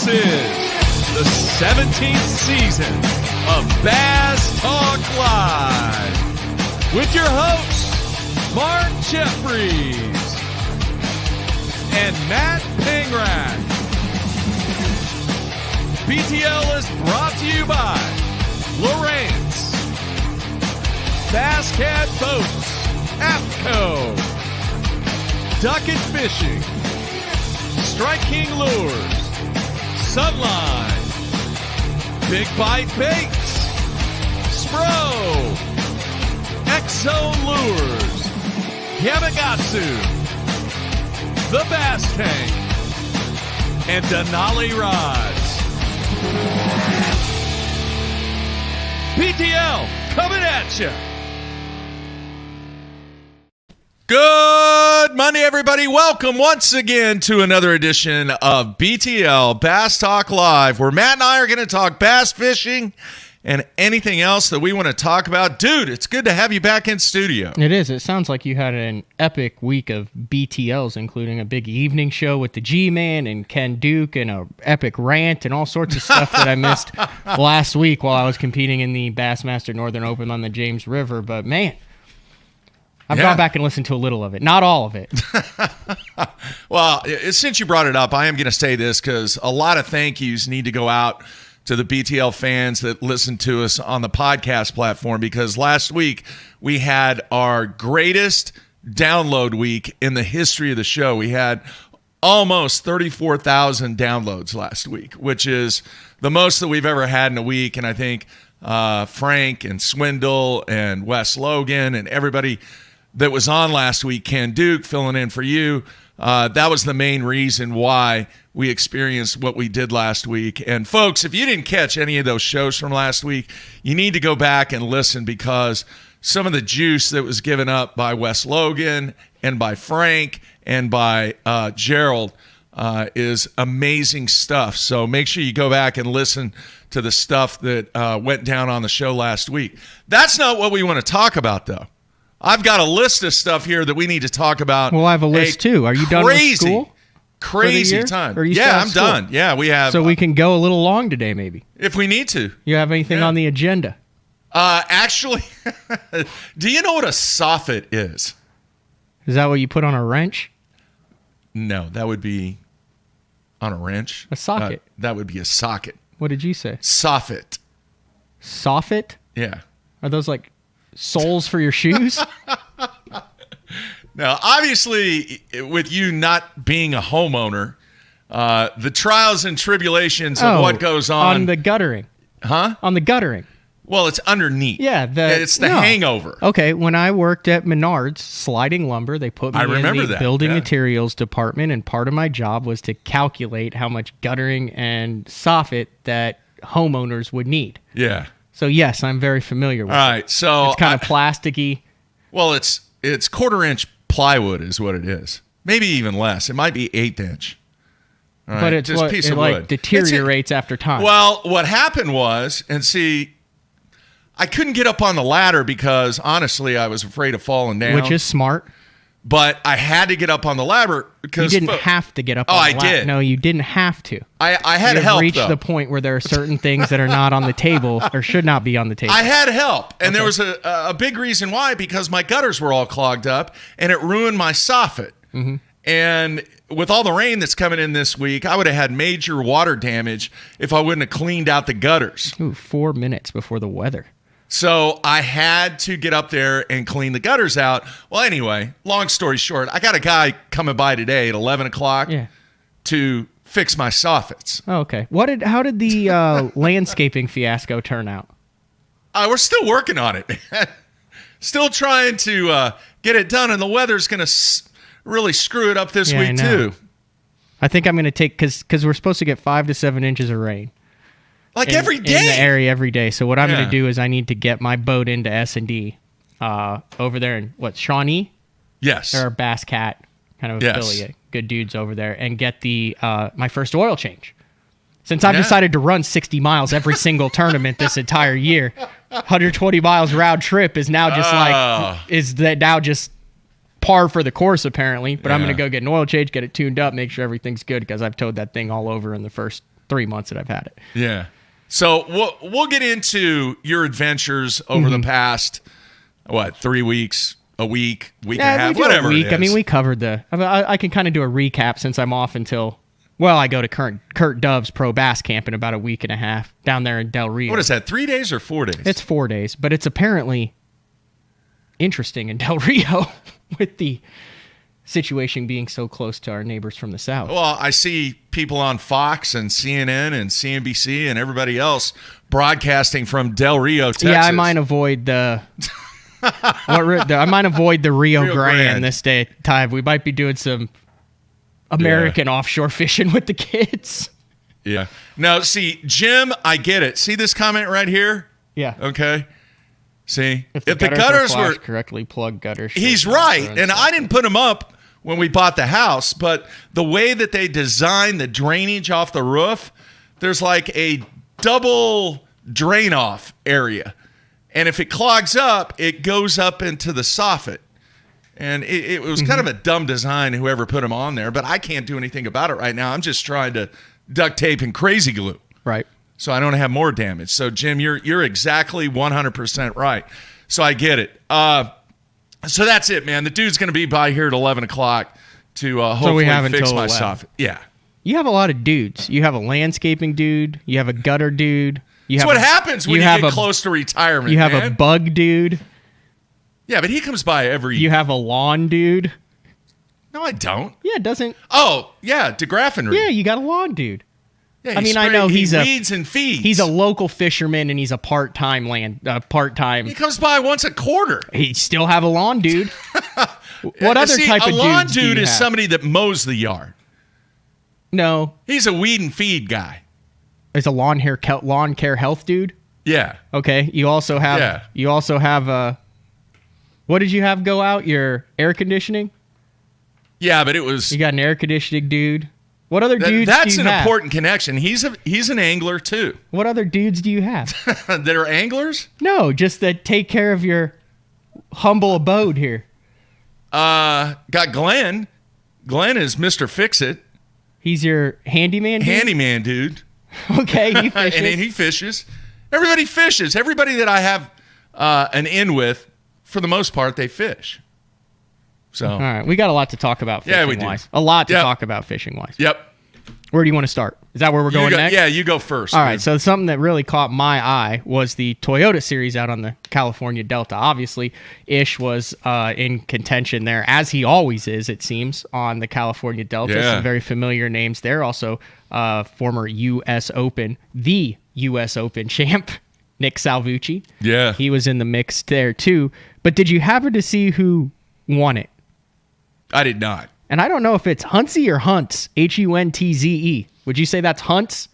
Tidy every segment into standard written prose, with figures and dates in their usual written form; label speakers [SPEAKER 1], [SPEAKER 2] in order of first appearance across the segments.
[SPEAKER 1] This is the 17th season of Bass Talk Live with your hosts, Mark Jeffries and Matt Pangrat. BTL is brought to you by Lawrence, Bass Cat Boats, APCO, Ducket Fishing, Strike King Lures, Sunline, Big Bite Baits, Spro, Exo Lures, Yamagatsu, The Bass Tank, and Denali Rods. BTL coming at you. Good Monday, everybody. Welcome once again to another edition of BTL Bass Talk Live, where Matt and I are going to talk bass fishing and anything else that we want to talk about. Dude, it's good to have you back in studio.
[SPEAKER 2] It is. It sounds like you had an epic week of BTLs, including a big evening show with the G-Man and Ken Duke and an epic rant and all sorts of stuff that I missed last week while I was competing in the Bassmaster Northern Open on the James River. But, man, I've gone back and listened to a little of it. Not all of it.
[SPEAKER 1] Well, since you brought it up, I am going to say this because a lot of thank yous need to go out to the BTL fans that listen to us on the podcast platform, because last week we had our greatest download week in the history of the show. We had almost 34,000 downloads last week, which is the most that we've ever had in a week. And I think Frank and Swindle and Wes Logan and everybody that was on last week, Ken Duke filling in for you, that was the main reason why we experienced what we did last week. And folks, if you didn't catch any of those shows from last week, you need to go back and listen, because some of the juice that was given up by Wes Logan and by Frank and by Gerald is amazing stuff. So make sure you go back and listen to the stuff that went down on the show last week. That's not what we want to talk about, though. I've got a list of stuff here that we need to talk about.
[SPEAKER 2] Well, I have a list too. Are you done with school?
[SPEAKER 1] Crazy time.
[SPEAKER 2] Yeah,
[SPEAKER 1] I'm done. Yeah, we have.
[SPEAKER 2] So we can go a little long today, maybe.
[SPEAKER 1] If we need to.
[SPEAKER 2] You have anything on the agenda?
[SPEAKER 1] Actually, do you know what a soffit is?
[SPEAKER 2] Is that what you put on a wrench?
[SPEAKER 1] No, that would be on a wrench.
[SPEAKER 2] A socket.
[SPEAKER 1] That would be a socket.
[SPEAKER 2] What did you say?
[SPEAKER 1] Soffit.
[SPEAKER 2] Soffit?
[SPEAKER 1] Yeah.
[SPEAKER 2] Are those like soles for your shoes?
[SPEAKER 1] Now, obviously, with you not being a homeowner, the trials and tribulations of what goes on
[SPEAKER 2] the guttering.
[SPEAKER 1] Huh?
[SPEAKER 2] On the guttering.
[SPEAKER 1] Well, it's underneath.
[SPEAKER 2] Yeah,
[SPEAKER 1] it's the hangover.
[SPEAKER 2] Okay, when I worked at Menards sliding lumber, they put me in the building materials department, and part of my job was to calculate how much guttering and soffit that homeowners would need.
[SPEAKER 1] Yeah.
[SPEAKER 2] So yes, I'm very familiar with it.
[SPEAKER 1] All right, so
[SPEAKER 2] it's kind of plasticky.
[SPEAKER 1] Well, it's 1/4-inch plywood is what it is. Maybe even less. It might be 1/8 inch. Right?
[SPEAKER 2] But it's
[SPEAKER 1] just piece of wood.
[SPEAKER 2] Like deteriorates after time.
[SPEAKER 1] Well, what happened was, and see, I couldn't get up on the ladder because honestly, I was afraid of falling down.
[SPEAKER 2] Which is smart.
[SPEAKER 1] But I had to get up on the ladder because
[SPEAKER 2] you didn't have to get up on the ladder.
[SPEAKER 1] I did.
[SPEAKER 2] No, you didn't have to.
[SPEAKER 1] I had help.
[SPEAKER 2] You reached the point where there are certain things that are not on the table or should not be on the table.
[SPEAKER 1] I had help, and there was a big reason why, because my gutters were all clogged up, and it ruined my soffit.
[SPEAKER 2] Mm-hmm.
[SPEAKER 1] And with all the rain that's coming in this week, I would have had major water damage if I wouldn't have cleaned out the gutters.
[SPEAKER 2] Ooh, 4 minutes before the weather.
[SPEAKER 1] So I had to get up there and clean the gutters out. Well, anyway, long story short, I got a guy coming by today at 11 o'clock to fix my soffits.
[SPEAKER 2] Oh, okay. How did the landscaping fiasco turn out?
[SPEAKER 1] We're still working on it, man. Still trying to get it done, and the weather's going to really screw it up this week, too.
[SPEAKER 2] I think I'm going to take, because we're supposed to get 5 to 7 inches of rain.
[SPEAKER 1] Like every day?
[SPEAKER 2] In the area every day. So what I'm going to do is I need to get my boat into S&D over there in, Shawnee?
[SPEAKER 1] Yes.
[SPEAKER 2] They're a Bass Cat kind of affiliate. Good dudes over there. And get the my first oil change. Since I've decided to run 60 miles every single tournament this entire year, 120 miles round trip is now just now just par for the course, apparently. But I'm going to go get an oil change, get it tuned up, make sure everything's good, because I've towed that thing all over in the first 3 months that I've had it.
[SPEAKER 1] Yeah. So we'll get into your adventures over the past 3 weeks, a week and a half, whatever.
[SPEAKER 2] It is. I mean, we covered I can kind of do a recap since I'm off until. Well, I go to Kurt Dove's pro bass camp in about a week and a half down there in Del Rio.
[SPEAKER 1] What is that, 3 days or 4 days?
[SPEAKER 2] It's 4 days, but it's apparently interesting in Del Rio with the situation being so close to our neighbors from the south.
[SPEAKER 1] Well, I see people on Fox and CNN and CNBC and everybody else broadcasting from Del Rio, Texas.
[SPEAKER 2] Yeah, I might avoid the Rio Grande this time. We might be doing some American offshore fishing with the kids.
[SPEAKER 1] Yeah. Now, see, Jim, I get it. See this comment right here?
[SPEAKER 2] Yeah.
[SPEAKER 1] Okay. See,
[SPEAKER 2] if the gutters were correctly plugged gutters.
[SPEAKER 1] He's right, and I didn't put them up when we bought the house, but the way that they designed the drainage off the roof, there's like a double drain off area, and if it clogs up, it goes up into the soffit. And it was kind of a dumb design, whoever put them on there, but I can't do anything about it right now. I'm just trying to duct tape and crazy glue.
[SPEAKER 2] Right.
[SPEAKER 1] So I don't have more damage. So, Jim, you're exactly 100% right. So I get it. So that's it, man. The dude's going to be by here at 11 o'clock to hopefully fix my soffit. Yeah.
[SPEAKER 2] You have a lot of dudes. You have a landscaping dude. You have a gutter dude.
[SPEAKER 1] That's what happens when you get close to retirement,
[SPEAKER 2] You have a bug dude.
[SPEAKER 1] Yeah, but he comes by every...
[SPEAKER 2] You have a lawn dude.
[SPEAKER 1] No, I don't.
[SPEAKER 2] Yeah, it doesn't...
[SPEAKER 1] Oh, yeah, DeGraffenreid.
[SPEAKER 2] Yeah, you got a lawn dude.
[SPEAKER 1] Yeah,
[SPEAKER 2] I mean, I know he
[SPEAKER 1] weeds and feeds.
[SPEAKER 2] He's a local fisherman, and he's a part-time
[SPEAKER 1] He comes by once a quarter.
[SPEAKER 2] He still have a lawn dude. What other type of dude? A lawn dude
[SPEAKER 1] is somebody that mows the yard.
[SPEAKER 2] No,
[SPEAKER 1] he's a weed and feed guy.
[SPEAKER 2] Is a lawn care health dude?
[SPEAKER 1] Yeah.
[SPEAKER 2] Okay. You also have.
[SPEAKER 1] Yeah.
[SPEAKER 2] You also have what did you have go out? Your air conditioning?
[SPEAKER 1] Yeah, but it was...
[SPEAKER 2] You got an air conditioning dude. What other dudes do you have?
[SPEAKER 1] That's an important connection. He's an angler, too.
[SPEAKER 2] What other dudes do you have?
[SPEAKER 1] That are anglers?
[SPEAKER 2] No, just that take care of your humble abode here.
[SPEAKER 1] Got Glenn. Glenn is Mr. Fix-It.
[SPEAKER 2] He's your handyman dude?
[SPEAKER 1] Handyman dude.
[SPEAKER 2] Okay, he fishes.
[SPEAKER 1] And he fishes. Everybody fishes. Everybody that I have an in with, for the most part, they fish. So,
[SPEAKER 2] all right, we got a lot to talk about fishing-wise. A lot to talk about fishing-wise.
[SPEAKER 1] Yep.
[SPEAKER 2] Where do you want to start? Is that where we're going next?
[SPEAKER 1] Yeah, you go first.
[SPEAKER 2] All right, so something that really caught my eye was the Toyota series out on the California Delta. Obviously, Ish was in contention there, as he always is, it seems, on the California Delta.
[SPEAKER 1] Yeah.
[SPEAKER 2] Some very familiar names there. Also, former U.S. Open, the U.S. Open champ, Nick Salvucci.
[SPEAKER 1] Yeah.
[SPEAKER 2] He was in the mix there, too. But did you happen to see who won it?
[SPEAKER 1] I did not.
[SPEAKER 2] And I don't know if it's Huntsy or Hunts, Huntze. Would you say that's Hunts?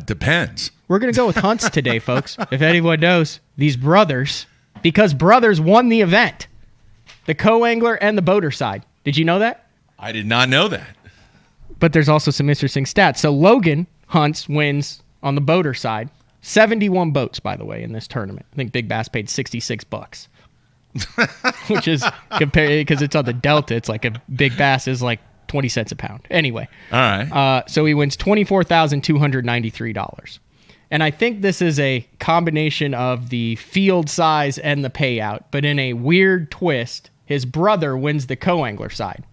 [SPEAKER 1] Depends.
[SPEAKER 2] We're going to go with Hunts today, folks. If anyone knows, these brothers, because brothers won the event. The co-angler and the boater side. Did you know that?
[SPEAKER 1] I did not know that.
[SPEAKER 2] But there's also some interesting stats. So Logan Hunts wins on the boater side. 71 boats, by the way, in this tournament. I think Big Bass paid $66. Which is compared because it's on the Delta. It's like a Big Bass is like 20 cents a pound. Anyway,
[SPEAKER 1] all right.
[SPEAKER 2] So he wins $24,293, and I think this is a combination of the field size and the payout. But in a weird twist, his brother wins the co-angler side.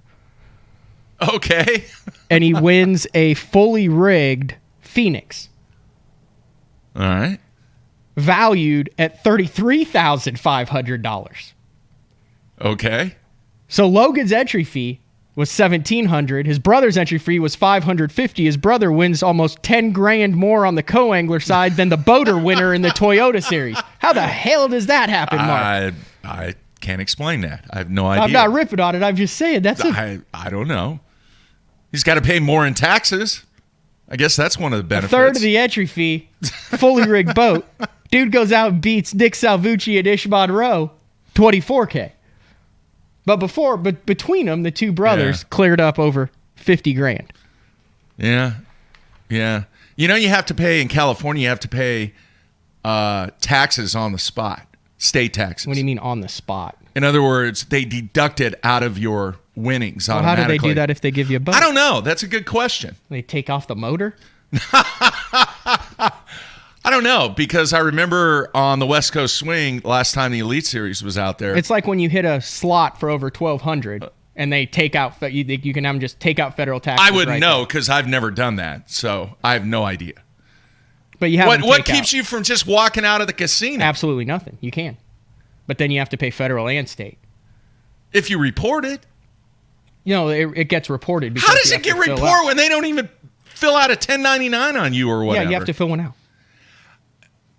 [SPEAKER 1] Okay.
[SPEAKER 2] And he wins a fully rigged Phoenix.
[SPEAKER 1] All right.
[SPEAKER 2] Valued at $33,500.
[SPEAKER 1] Okay.
[SPEAKER 2] So Logan's entry fee was $1,700. His brother's entry fee was $550. His brother wins almost $10,000 more on the co-angler side than the boater winner in the Toyota series. How the hell does that happen, Mark?
[SPEAKER 1] I can't explain that. I have no idea.
[SPEAKER 2] I'm not ripping on it. I'm just saying
[SPEAKER 1] I don't know. He's got to pay more in taxes. I guess that's one of the benefits.
[SPEAKER 2] A third of the entry fee, fully rigged boat. Dude goes out and beats Nick Salvucci and Ish Monroe, $24K. But between them, the two brothers cleared up over $50,000.
[SPEAKER 1] Yeah. Yeah. You know, you have to pay in California, you have to pay taxes on the spot, state taxes.
[SPEAKER 2] What do you mean on the spot?
[SPEAKER 1] In other words, they deduct it out of your winnings automatically.
[SPEAKER 2] How do they do that if they give you a boat?
[SPEAKER 1] I don't know. That's a good question.
[SPEAKER 2] They take off the motor?
[SPEAKER 1] I don't know, because I remember on the West Coast Swing last time the Elite Series was out there.
[SPEAKER 2] It's like when you hit a slot for over 1,200 and they take out, you can have them just take out federal taxes.
[SPEAKER 1] I wouldn't know because I've never done that, so I have no idea.
[SPEAKER 2] But you have
[SPEAKER 1] what keeps you from just walking out of the casino?
[SPEAKER 2] Absolutely nothing. You can, but then you have to pay federal and state.
[SPEAKER 1] If you report it,
[SPEAKER 2] it gets reported. Because
[SPEAKER 1] how does it get reported when they don't even fill out a 1099 on you or whatever?
[SPEAKER 2] Yeah, you have to fill one out.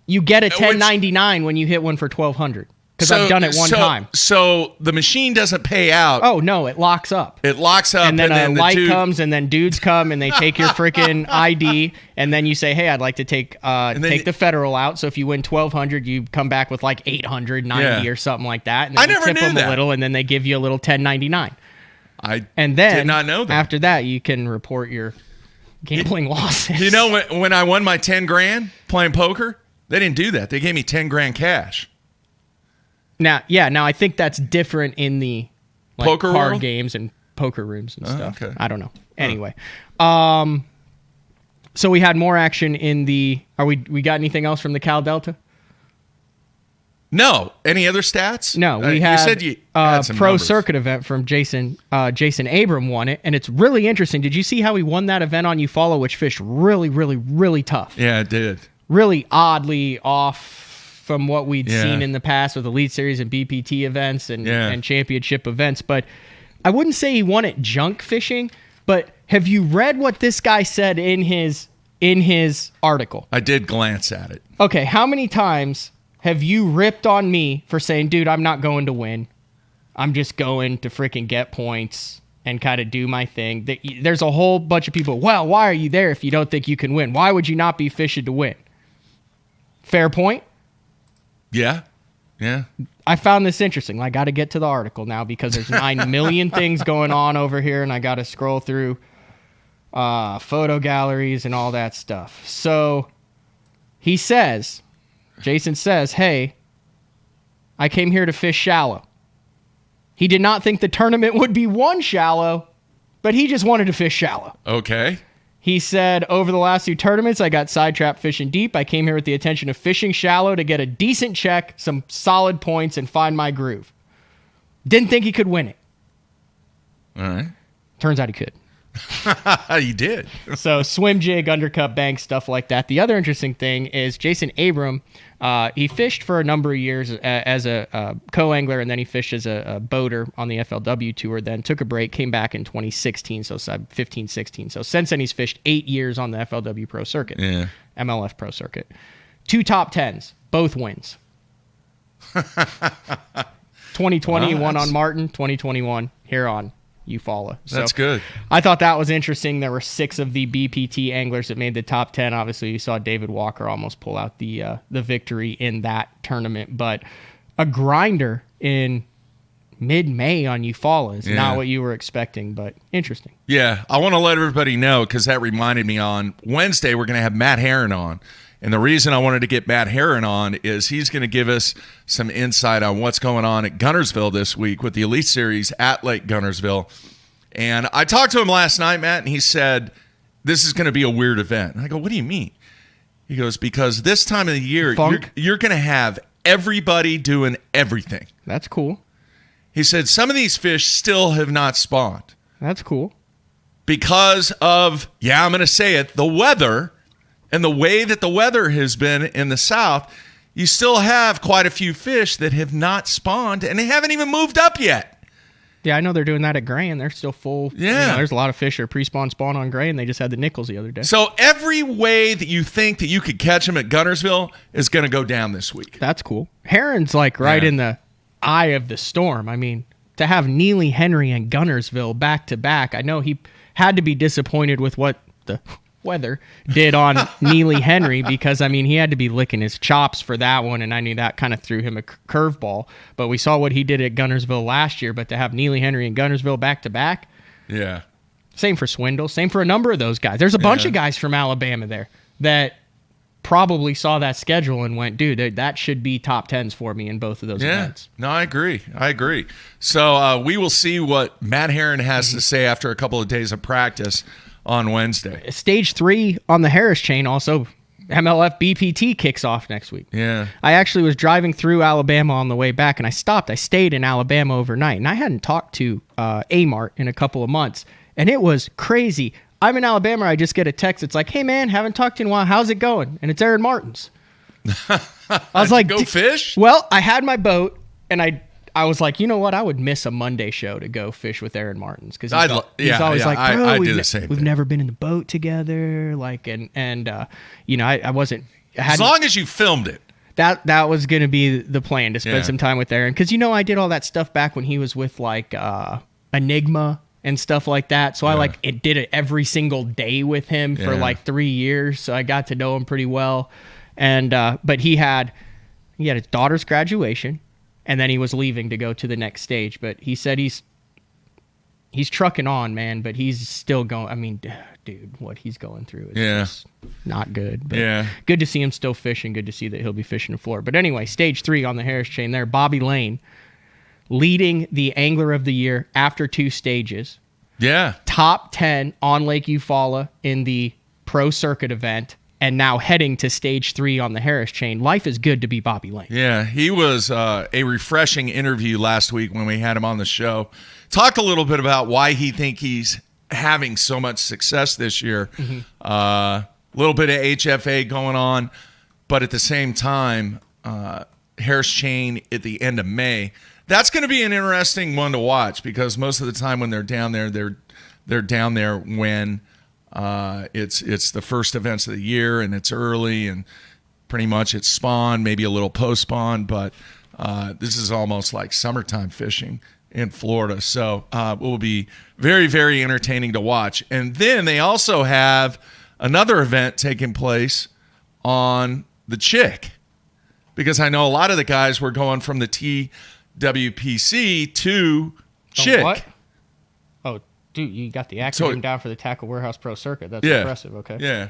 [SPEAKER 2] You get a 1099 when you hit one for 1,200. Because I've done it one time.
[SPEAKER 1] So the machine doesn't pay out.
[SPEAKER 2] Oh, no, it locks up.
[SPEAKER 1] It locks up.
[SPEAKER 2] And then a light comes, and then dudes come, and they take your freaking ID, and then you say, hey, I'd like to take the federal out. So if you win 1,200, you come back with like 890 or something like that. And then
[SPEAKER 1] I never
[SPEAKER 2] tip
[SPEAKER 1] knew
[SPEAKER 2] them
[SPEAKER 1] that.
[SPEAKER 2] a little, and then they give you a little 1099.
[SPEAKER 1] And then did not know that.
[SPEAKER 2] After that, you can report your gambling losses.
[SPEAKER 1] You know, when I won my 10 grand playing poker, they didn't do that. They gave me 10 grand cash.
[SPEAKER 2] Now I think that's different in the
[SPEAKER 1] poker
[SPEAKER 2] card
[SPEAKER 1] world?
[SPEAKER 2] games and poker rooms and stuff.
[SPEAKER 1] Okay.
[SPEAKER 2] I don't know. Anyway, so we had more action in the. We got anything else from the Cal Delta?
[SPEAKER 1] No. Any other stats?
[SPEAKER 2] No. We had
[SPEAKER 1] you said you had some
[SPEAKER 2] pro
[SPEAKER 1] numbers.
[SPEAKER 2] circuit event from Jason. Jason Abram won it, and it's really interesting. Did you see how he won that event on Eufaula, which fished really, really, really tough?
[SPEAKER 1] Yeah, it did.
[SPEAKER 2] Really oddly off from what we'd seen in the past with Elite Series and BPT events and championship events. But I wouldn't say he won it junk fishing, but have you read what this guy said in his article?
[SPEAKER 1] I did glance at it.
[SPEAKER 2] Okay, how many times have you ripped on me for saying, dude, I'm not going to win. I'm just going to freaking get points and kind of do my thing. There's a whole bunch of people, well, why are you there if you don't think you can win? Why would you not be fishing to win? Fair point?
[SPEAKER 1] Yeah. Yeah.
[SPEAKER 2] I found this interesting. I got to get to the article now because there's 9 million things going on over here, and I got to scroll through photo galleries and all that stuff. So Jason says, hey, I came here to fish shallow. He did not think the tournament would be won shallow, but he just wanted to fish shallow.
[SPEAKER 1] Okay.
[SPEAKER 2] He said, over the last 2 tournaments, I got sidetrapped fishing deep. I came here with the intention of fishing shallow to get a decent check, some solid points, and find my groove. Didn't think he could win it.
[SPEAKER 1] All right.
[SPEAKER 2] Turns out he could.
[SPEAKER 1] He did.
[SPEAKER 2] So swim jig, undercut bank, stuff like that. The other interesting thing is Jason Abram, he fished for a number of years as a co-angler, and then he fished as a boater on the FLW tour, then took a break, came back in 2016, so 15-16. So since then, he's fished 8 years on the FLW Pro Circuit, MLF Pro Circuit. 2 top 10s, both wins. 2020, one on Martin, 2021 here on Eufaula. So
[SPEAKER 1] that's good.
[SPEAKER 2] I thought that was interesting. There were 6 of the BPT anglers that made the top 10. Obviously, you saw David Walker almost pull out the victory in that tournament. But a grinder in mid-May on Eufaula is not what you were expecting, but interesting.
[SPEAKER 1] Yeah, I want to let everybody know because that reminded me on Wednesday we're going to have Matt Herron on. And the reason I wanted to get Matt Herron on is he's going to give us some insight on what's going on at Guntersville this week with the Elite Series at Lake Guntersville. And I talked to him last night, Matt, and he said, this is going to be a weird event. And I go, what do you mean? He goes, because this time of the year, you're going to have everybody doing everything.
[SPEAKER 2] That's cool.
[SPEAKER 1] He said, some of these fish still have not spawned.
[SPEAKER 2] That's cool.
[SPEAKER 1] Because of, I'm going to say it, the weather. And the way that the weather has been in the south, you still have quite a few fish that have not spawned, and they haven't even moved up yet.
[SPEAKER 2] Yeah, I know they're doing that at Gray, and they're still full.
[SPEAKER 1] Yeah.
[SPEAKER 2] There's a lot of fish that are pre-spawn spawn on Gray, and they just had the nickels the other day.
[SPEAKER 1] So every way that you think that you could catch them at Guntersville is going to go down this week.
[SPEAKER 2] That's cool. Heron's right in the eye of the storm. I mean, to have Neely Henry and Guntersville back-to-back, I know he had to be disappointed with what the weather did on Neely Henry because, I mean, he had to be licking his chops for that one, and I knew that kind of threw him a curveball. But we saw what he did at Guntersville last year, but to have Neely Henry and Guntersville back-to-back.
[SPEAKER 1] Yeah.
[SPEAKER 2] Same for Swindle. Same for a number of those guys. There's a bunch of guys from Alabama there that probably saw that schedule and went, dude, that should be top 10s for me in both of those events.
[SPEAKER 1] No, I agree. So we will see what Matt Herron has to say after a couple of days of practice on Wednesday.
[SPEAKER 2] Stage 3 on the Harris chain also. MLF BPT kicks off next week.
[SPEAKER 1] Yeah.
[SPEAKER 2] I actually was driving through Alabama on the way back, and I stopped. I stayed in Alabama overnight, and I hadn't talked to Amart in a couple of months, and it was crazy. I'm in Alabama. I just get a text. It's like, hey, man, haven't talked to you in a while. How's it going? And it's Aaron Martins. I was like,
[SPEAKER 1] go fish?
[SPEAKER 2] Well, I had my boat, and I was like, you know what? I would miss a Monday show to go fish with Aaron Martins because he's always like, bro,
[SPEAKER 1] I do the same thing.
[SPEAKER 2] We've never been in the boat together, like, and I wasn't.
[SPEAKER 1] As long as you filmed it.
[SPEAKER 2] That was going to be the plan, to spend some time with Aaron, because I did all that stuff back when he was with like Enigma and stuff like that. So I did it every single day with him for like 3 years. So I got to know him pretty well, and but he had his daughter's graduation. And then he was leaving to go to the next stage. But he said he's trucking on, man, but he's still going. I mean, dude, what he's going through is just not good. But good to see him still fishing. Good to see that he'll be fishing the floor. But anyway, stage 3 on the Harris chain there. Bobby Lane leading the Angler of the Year after 2 stages.
[SPEAKER 1] Yeah.
[SPEAKER 2] Top 10 on Lake Eufaula in the Pro Circuit event. And now heading to stage 3 on the Harris chain. Life is good to be Bobby Lane.
[SPEAKER 1] Yeah, he was a refreshing interview last week when we had him on the show. Talked a little bit about why he think he's having so much success this year. A little bit of HFA going on, but at the same time, Harris chain at the end of May. That's going to be an interesting one to watch because most of the time when they're down there, they're down there when it's the first events of the year and it's early and pretty much it's spawn, maybe a little post spawn, but this is almost like summertime fishing in Florida. So it will be very, very entertaining to watch. And then they also have another event taking place on the Chick, because I know a lot of the guys were going from the TWPC to Chick.
[SPEAKER 2] What? Oh, dude, you got the acronym down for the Tackle Warehouse Pro Circuit. That's impressive. Okay.
[SPEAKER 1] Yeah.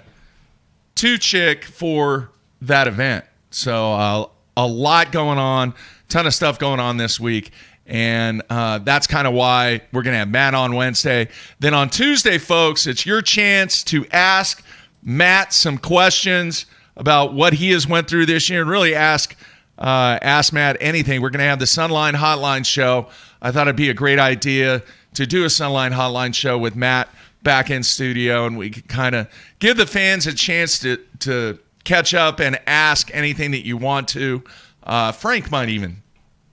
[SPEAKER 1] To Chick for that event. So a lot going on, ton of stuff going on this week. And that's kind of why we're going to have Matt on Wednesday. Then on Tuesday, folks, it's your chance to ask Matt some questions about what he has went through this year and really ask Matt anything. We're going to have the Sunline Hotline show. I thought it'd be a great idea to do a Sunline Hotline show with Matt back in studio, and we could kind of give the fans a chance to catch up and ask anything that you want to. Frank might even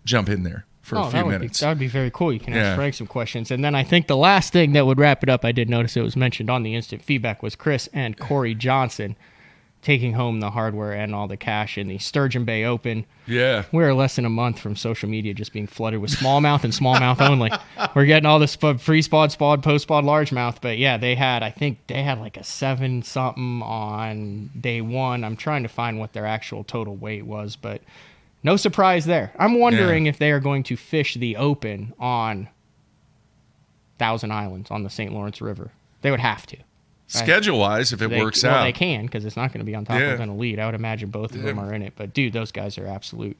[SPEAKER 1] jump in there for a few minutes.
[SPEAKER 2] That would be very cool. You can ask Frank some questions. And then I think the last thing that would wrap it up, I did notice it was mentioned on the instant feedback, was Chris and Corey Johnson taking home the hardware and all the cash in the Sturgeon Bay Open.
[SPEAKER 1] Yeah.
[SPEAKER 2] We're less than a month from social media just being flooded with smallmouth and smallmouth only. We're getting all this free spod, post-spod, largemouth. But yeah, I think they had like a 7-something on day 1. I'm trying to find what their actual total weight was, but no surprise there. I'm wondering if they are going to fish the Open on Thousand Islands on the St. Lawrence River. They would have to.
[SPEAKER 1] Schedule-wise, if it works out.
[SPEAKER 2] Well, they can, because it's not going to be on top of an Elite. I would imagine both of them are in it. But, dude, those guys are absolutely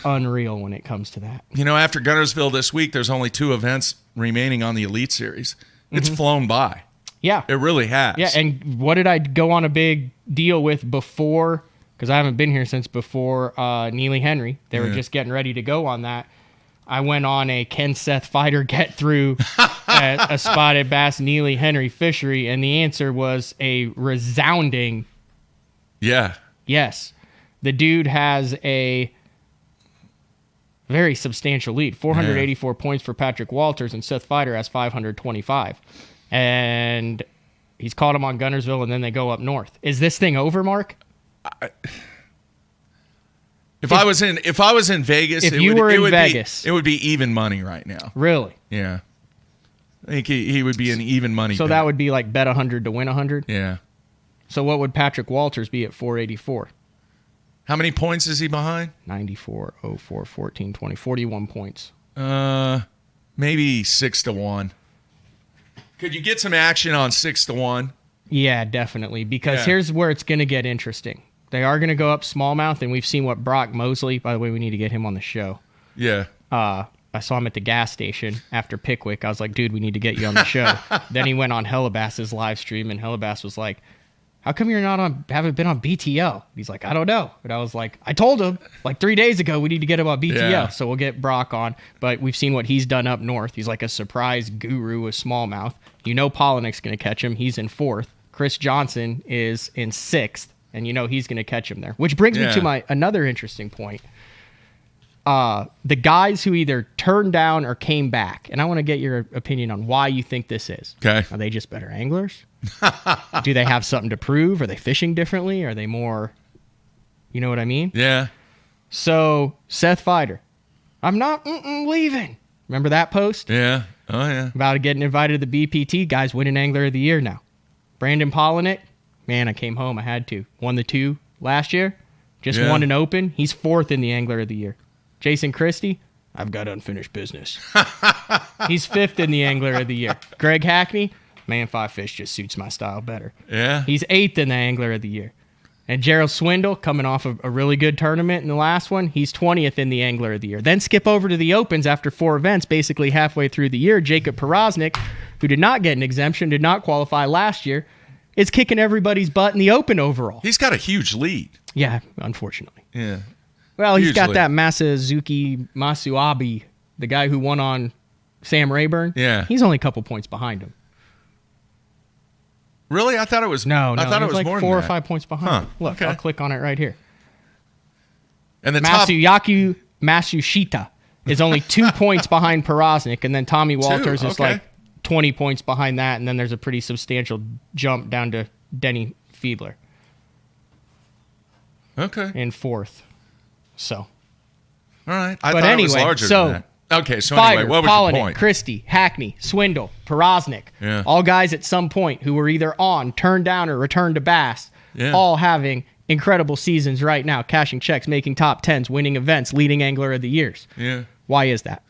[SPEAKER 2] unreal when it comes to that.
[SPEAKER 1] You know, after Guntersville this week, there's only 2 events remaining on the Elite Series. It's flown by.
[SPEAKER 2] Yeah.
[SPEAKER 1] It really has.
[SPEAKER 2] Yeah, and what did I go on a big deal with before? Because I haven't been here since before Neely Henry. They were just getting ready to go on that. I went on a Can Seth Fighter get through at a spotted bass Neely Henry fishery, and the answer was a resounding yes. The dude has a very substantial lead, 484 points for Patrick Walters, and Seth Feider has 525. And he's caught him on Guntersville, and then they go up north. Is this thing over, Mark?
[SPEAKER 1] If I was in Vegas, it would be even money right now.
[SPEAKER 2] Really?
[SPEAKER 1] Yeah. I think he would be an even money.
[SPEAKER 2] So that would be like bet 100 to win 100?
[SPEAKER 1] Yeah.
[SPEAKER 2] So what would Patrick Walters be at 484?
[SPEAKER 1] How many points is he behind?
[SPEAKER 2] 94, 04, 14, 20, 41 points.
[SPEAKER 1] Maybe 6-1. Could you get some action on 6-1?
[SPEAKER 2] Yeah, definitely. Because here's where it's going to get interesting. They are going to go up smallmouth, and we've seen what Brock Mosley, by the way, we need to get him on the show.
[SPEAKER 1] Yeah.
[SPEAKER 2] I saw him at the gas station after Pickwick. I was like, dude, we need to get you on the show. Then he went on Hellabass's live stream, and Hellabass was like, how come haven't been on BTL? He's like, I don't know. And I was like, I told him like 3 days ago we need to get him on BTL.
[SPEAKER 1] Yeah.
[SPEAKER 2] So we'll get Brock on. But we've seen what he's done up north. He's like a surprise guru with smallmouth. You know Polinick's going to catch him. He's in 4th. Chris Johnson is in 6th. And you know he's going to catch him there. Which brings me to another interesting point. The guys who either turned down or came back. And I want to get your opinion on why you think this is.
[SPEAKER 1] Okay.
[SPEAKER 2] Are they just better anglers? Do they have something to prove? Are they fishing differently? Are they more, you know what I mean?
[SPEAKER 1] Yeah.
[SPEAKER 2] So, Seth Feider, I'm not leaving. Remember that post?
[SPEAKER 1] Yeah. Oh, yeah.
[SPEAKER 2] About getting invited to the BPT. Guys winning Angler of the Year now. Brandon Polinick, man, I came home. I had to. Won the 2 last year. Just won an Open. He's 4th in the Angler of the Year. Jason Christie, I've got unfinished business. He's 5th in the Angler of the Year. Greg Hackney, Man 5 Fish just suits my style better.
[SPEAKER 1] Yeah.
[SPEAKER 2] He's 8th in the Angler of the Year. And Gerald Swindle, coming off of a really good tournament in the last one, he's 20th in the Angler of the Year. Then skip over to the Opens after 4 events, basically halfway through the year. Jacob Porosnik, who did not get an exemption, did not qualify last year, is kicking everybody's butt in the Open overall.
[SPEAKER 1] He's got a huge lead.
[SPEAKER 2] Yeah, unfortunately.
[SPEAKER 1] Yeah.
[SPEAKER 2] Well, he's got
[SPEAKER 1] Usually.
[SPEAKER 2] that Masazuki Masuabi, the guy who won on Sam Rayburn.
[SPEAKER 1] Yeah.
[SPEAKER 2] He's only a couple points behind him.
[SPEAKER 1] Really? I thought it was
[SPEAKER 2] No,
[SPEAKER 1] I thought it was
[SPEAKER 2] like
[SPEAKER 1] more
[SPEAKER 2] 4
[SPEAKER 1] than
[SPEAKER 2] or
[SPEAKER 1] that.
[SPEAKER 2] 5 points behind.
[SPEAKER 1] Huh,
[SPEAKER 2] Look,
[SPEAKER 1] okay.
[SPEAKER 2] I'll click on it right here.
[SPEAKER 1] And the top
[SPEAKER 2] Masuyaki Masushita is only 2 points behind Porosnik, and then Tommy Walters is
[SPEAKER 1] okay.
[SPEAKER 2] like 20 points behind that, and then there's a pretty substantial jump down to Denny Fiedler
[SPEAKER 1] Okay.
[SPEAKER 2] in 4th. So,
[SPEAKER 1] All right. I
[SPEAKER 2] but
[SPEAKER 1] thought
[SPEAKER 2] anyway,
[SPEAKER 1] it was larger
[SPEAKER 2] so
[SPEAKER 1] than that. Okay, so
[SPEAKER 2] Feider,
[SPEAKER 1] anyway, what was
[SPEAKER 2] Polinick,
[SPEAKER 1] your point?
[SPEAKER 2] Christie, Hackney, Swindle, Porosnik,
[SPEAKER 1] Yeah.
[SPEAKER 2] all guys at some point who were either on, turned down, or returned to Bass, all having incredible seasons right now, cashing checks, making top 10s, winning events, leading Angler of the Years.
[SPEAKER 1] Yeah.
[SPEAKER 2] Why is that?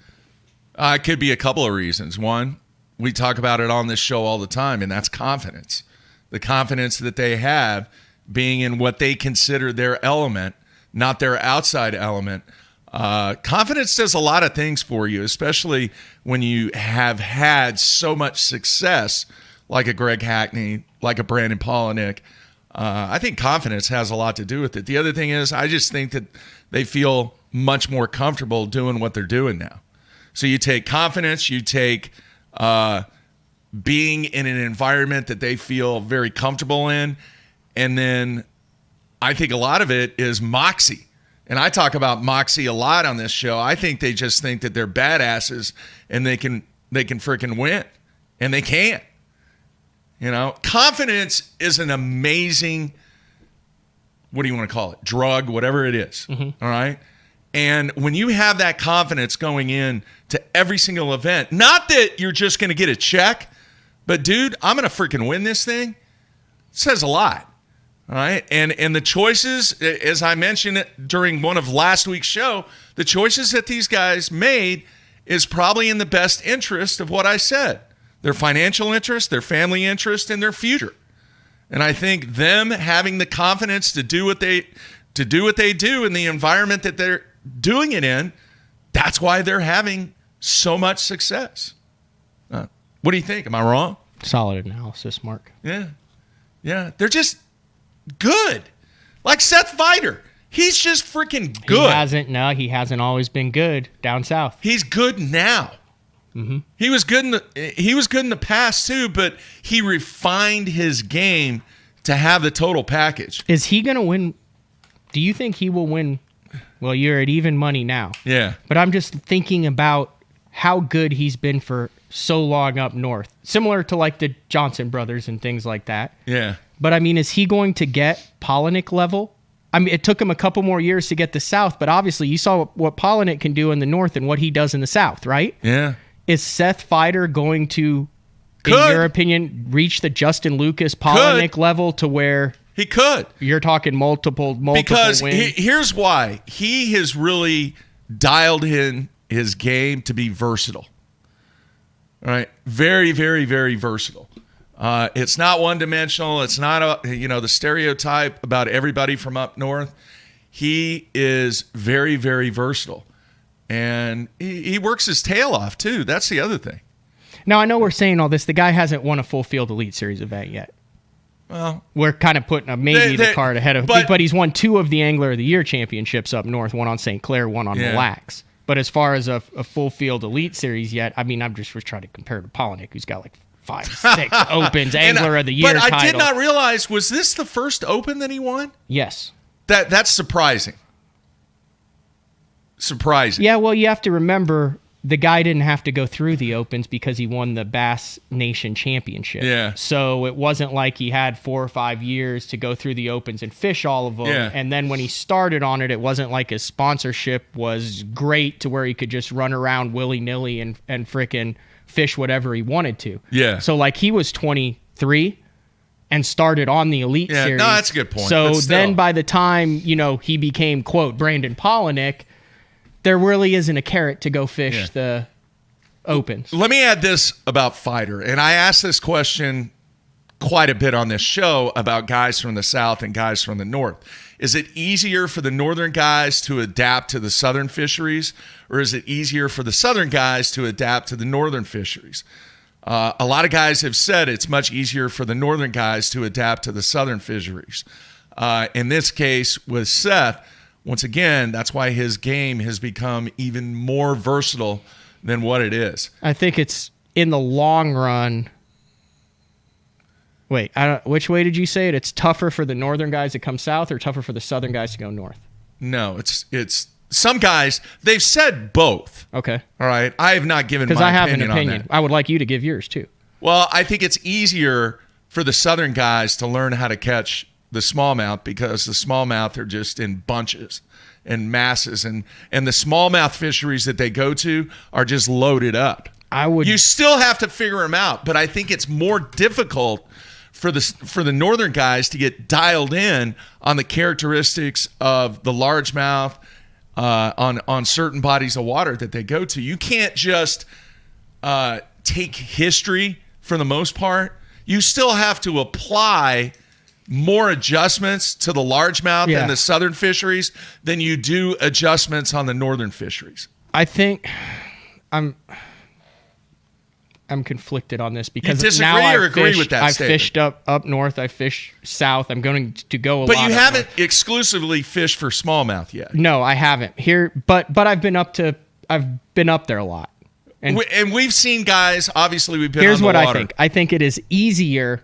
[SPEAKER 1] It could be a couple of reasons. One, we talk about it on this show all the time, and that's confidence. The confidence that they have being in what they consider their element, not their outside element. Confidence does a lot of things for you, especially when you have had so much success like a Greg Hackney, like a Brandon Polinick. I think confidence has a lot to do with it. The other thing is I just think that they feel much more comfortable doing what they're doing now. So you take confidence, you take being in an environment that they feel very comfortable in, and then I think a lot of it is moxie. And I talk about moxie a lot on this show. I think they just think that they're badasses and they can freaking win, and they can't. You know, confidence is an amazing, what do you want to call it? Drug, whatever it is. Mm-hmm. All right. And when you have that confidence going in to every single event, not that you're just going to get a check, but dude, I'm going to freaking win this thing. It says a lot. All right. And the choices, as I mentioned during one of last week's show, the choices that these guys made is probably in the best interest of what I said. Their financial interest, their family interest, and their future. And I think them having the confidence to do what they do in the environment that they're doing it in, that's why they're having so much success. What do you think? Am I wrong?
[SPEAKER 2] Solid analysis, Mark.
[SPEAKER 1] Yeah. Yeah. They're just good. Like Seth Fighter. He's just freaking good.
[SPEAKER 2] He hasn't always been good down south.
[SPEAKER 1] He's good now. Mm-hmm. He was good in the past too, but he refined his game to have the total package.
[SPEAKER 2] Is he going to win? Do you think he will win? Well, you're at even money now.
[SPEAKER 1] Yeah.
[SPEAKER 2] But I'm just thinking about how good he's been for so long up north. Similar to like the Johnson brothers and things like that.
[SPEAKER 1] Yeah.
[SPEAKER 2] But I mean, is he going to get Polinick level? I mean, it took him a couple more years to get the south, but obviously you saw what Polinick can do in the north and what he does in the south, right?
[SPEAKER 1] Yeah.
[SPEAKER 2] Is Seth Feider going to, in your opinion, reach the Justin Lucas Polinick level to where
[SPEAKER 1] he could?
[SPEAKER 2] You're talking multiple
[SPEAKER 1] because
[SPEAKER 2] wins?
[SPEAKER 1] Here's why. He has really dialed in his game to be versatile. All right, very, very, very versatile. It's not one-dimensional. It's not the stereotype about everybody from up north. He is very, very versatile. And he works his tail off, too. That's the other thing.
[SPEAKER 2] Now, I know we're saying all this. The guy hasn't won a full field Elite Series event yet.
[SPEAKER 1] Well,
[SPEAKER 2] we're kind of putting the card ahead of, but he's won 2 of the Angler of the Year championships up north, one on St. Clair, one on Mille Lacs. But as far as a full field Elite Series yet, I mean, I'm just trying to compare to Polinick, who's got like 5, 6 Opens, Angler of the Year title.
[SPEAKER 1] But I did not realize, was this the first Open that he won?
[SPEAKER 2] Yes.
[SPEAKER 1] That's surprising. Surprising.
[SPEAKER 2] Yeah, well, you have to remember, the guy didn't have to go through the Opens because he won the Bass Nation Championship.
[SPEAKER 1] Yeah.
[SPEAKER 2] So it wasn't like he had 4 or 5 years to go through the Opens and fish all of them.
[SPEAKER 1] Yeah.
[SPEAKER 2] And then when he started on it wasn't like his sponsorship was great to where he could just run around willy-nilly and frickin' fish whatever he wanted to.
[SPEAKER 1] Yeah.
[SPEAKER 2] So like he was 23 and started on the Elite Series.
[SPEAKER 1] No, that's a good point.
[SPEAKER 2] So then by the time, he became, quote, Brandon Polinick, there really isn't a carrot to go fish the Opens.
[SPEAKER 1] Let me add this about Fighter, and I asked this question quite a bit on this show about guys from the South and guys from the North. Is it easier for the Northern guys to adapt to the Southern fisheries, or is it easier for the Southern guys to adapt to the Northern fisheries? A lot of guys have said it's much easier for the Northern guys to adapt to the Southern fisheries. In this case, with Seth, once again, that's why his game has become even more versatile than what it is.
[SPEAKER 2] I think it's in the long run. Wait, which way did you say it? It's tougher for the Northern guys to come south or tougher for the Southern guys to go north?
[SPEAKER 1] No, it's some guys, they've said both.
[SPEAKER 2] Okay.
[SPEAKER 1] All right. I have not given my
[SPEAKER 2] opinion. Because I have
[SPEAKER 1] opinion
[SPEAKER 2] an opinion.
[SPEAKER 1] on that.
[SPEAKER 2] I would like you to give yours too.
[SPEAKER 1] Well, I think it's easier for the Southern guys to learn how to catch the smallmouth because the smallmouth are just in bunches and masses, and the smallmouth fisheries that they go to are just loaded up. You still have to figure them out, but I think it's more difficult for the Northern guys to get dialed in on the characteristics of the largemouth on certain bodies of water that they go to. You can't just take history for the most part. You still have to apply more adjustments to the largemouth and the Southern fisheries than you do adjustments on the Northern fisheries.
[SPEAKER 2] I think I'm conflicted on this because
[SPEAKER 1] you disagree
[SPEAKER 2] now
[SPEAKER 1] or agree with that
[SPEAKER 2] I've
[SPEAKER 1] statement?
[SPEAKER 2] fished up north, I fished south. I'm going to go a lot.
[SPEAKER 1] But you haven't exclusively fished for smallmouth yet.
[SPEAKER 2] No, I haven't. But I've been up there a lot. And
[SPEAKER 1] we've seen guys, obviously we've been on the
[SPEAKER 2] water. Here's what I think. I think it is easier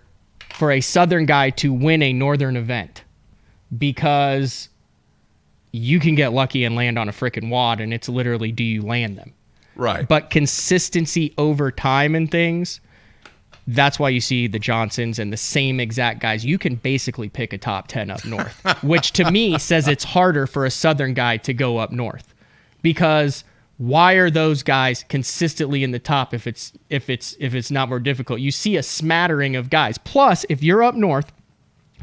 [SPEAKER 2] for a Southern guy to win a Northern event because you can get lucky and land on a frickin' wad, and it's literally, do you land them?
[SPEAKER 1] Right.
[SPEAKER 2] But consistency over time and things, that's why you see the Johnsons and the same exact guys. You can basically pick a top 10 up north, which to me says it's harder for a Southern guy to go up north. Because why are those guys consistently in the top if it's not more difficult? You see a smattering of guys. Plus, if you're up north,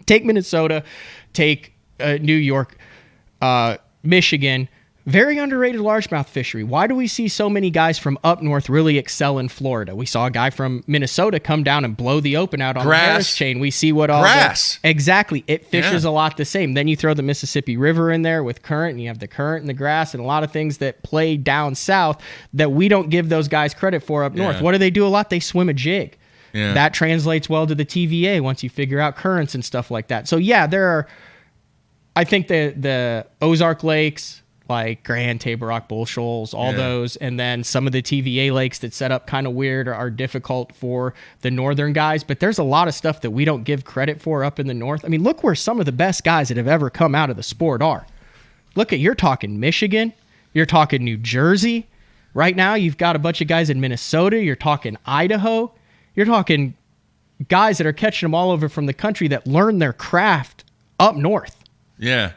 [SPEAKER 2] take Minnesota, take New York, Michigan, very underrated largemouth fishery. Why do we see so many guys from up north really excel in Florida? We saw a guy from Minnesota come down and blow the Open out on the Harris chain. We see what all
[SPEAKER 1] grass.
[SPEAKER 2] Exactly. It fishes a lot the same. Then you throw the Mississippi River in there with current, and you have the current and the grass and a lot of things that play down south that we don't give those guys credit for up north. What do they do a lot? They swim a jig. Yeah. That translates well to the TVA once you figure out currents and stuff like that. So there are, I think the Ozark Lakes, like Grand, Table Rock, Bull Shoals, all those, and then some of the TVA lakes that set up kind of weird are difficult for the Northern guys, but there's a lot of stuff that we don't give credit for up in the North. I mean, look where some of the best guys that have ever come out of the sport are. You're talking Michigan, you're talking New Jersey. Right now, you've got a bunch of guys in Minnesota, you're talking Idaho, you're talking guys that are catching them all over from the country that learned their craft up north.
[SPEAKER 1] Yeah.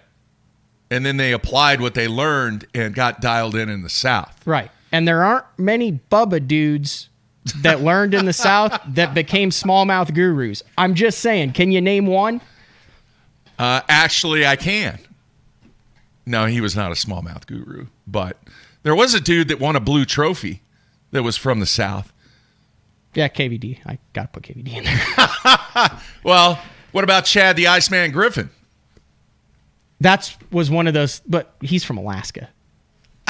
[SPEAKER 1] And then they applied what they learned and got dialed in the South.
[SPEAKER 2] Right. And there aren't many Bubba dudes that learned in the South that became smallmouth gurus. I'm just saying, can you name one?
[SPEAKER 1] Actually, I can. No, he was not a smallmouth guru. But there was a dude that won a blue trophy that was from the South.
[SPEAKER 2] Yeah, KVD. I got to put KVD in there.
[SPEAKER 1] Well, what about Chad the Iceman Griffin?
[SPEAKER 2] That was one of those, but he's from Alaska.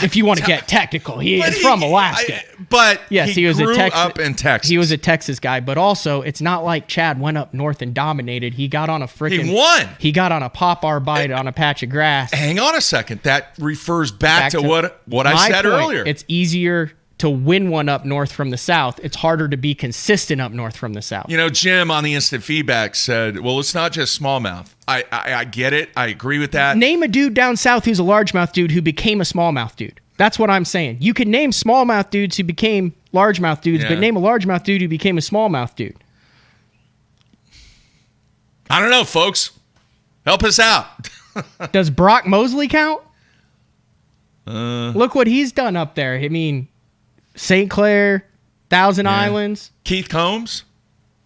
[SPEAKER 2] If you want to get technical, he is from Alaska.
[SPEAKER 1] But
[SPEAKER 2] yes, he was
[SPEAKER 1] grew up in Texas.
[SPEAKER 2] He was a Texas guy, but also it's not like Chad went up north and dominated. He got on a freaking...
[SPEAKER 1] He won.
[SPEAKER 2] He got on a pop-ar bite on a patch of grass.
[SPEAKER 1] Hang on a second. That refers back to what I said earlier.
[SPEAKER 2] It's easier to win one up north from the south. It's harder to be consistent up north from the south.
[SPEAKER 1] You know, Jim on the instant feedback said, well, it's not just smallmouth. I get it. I agree with that.
[SPEAKER 2] Name a dude down south who's a largemouth dude who became a smallmouth dude. That's what I'm saying. You can name smallmouth dudes who became largemouth dudes, but name a largemouth dude who became a smallmouth dude.
[SPEAKER 1] I don't know, folks. Help us out.
[SPEAKER 2] Does Brock Mosley count? Look what he's done up there. I mean... St. Clair, Thousand Islands.
[SPEAKER 1] Keith Combs.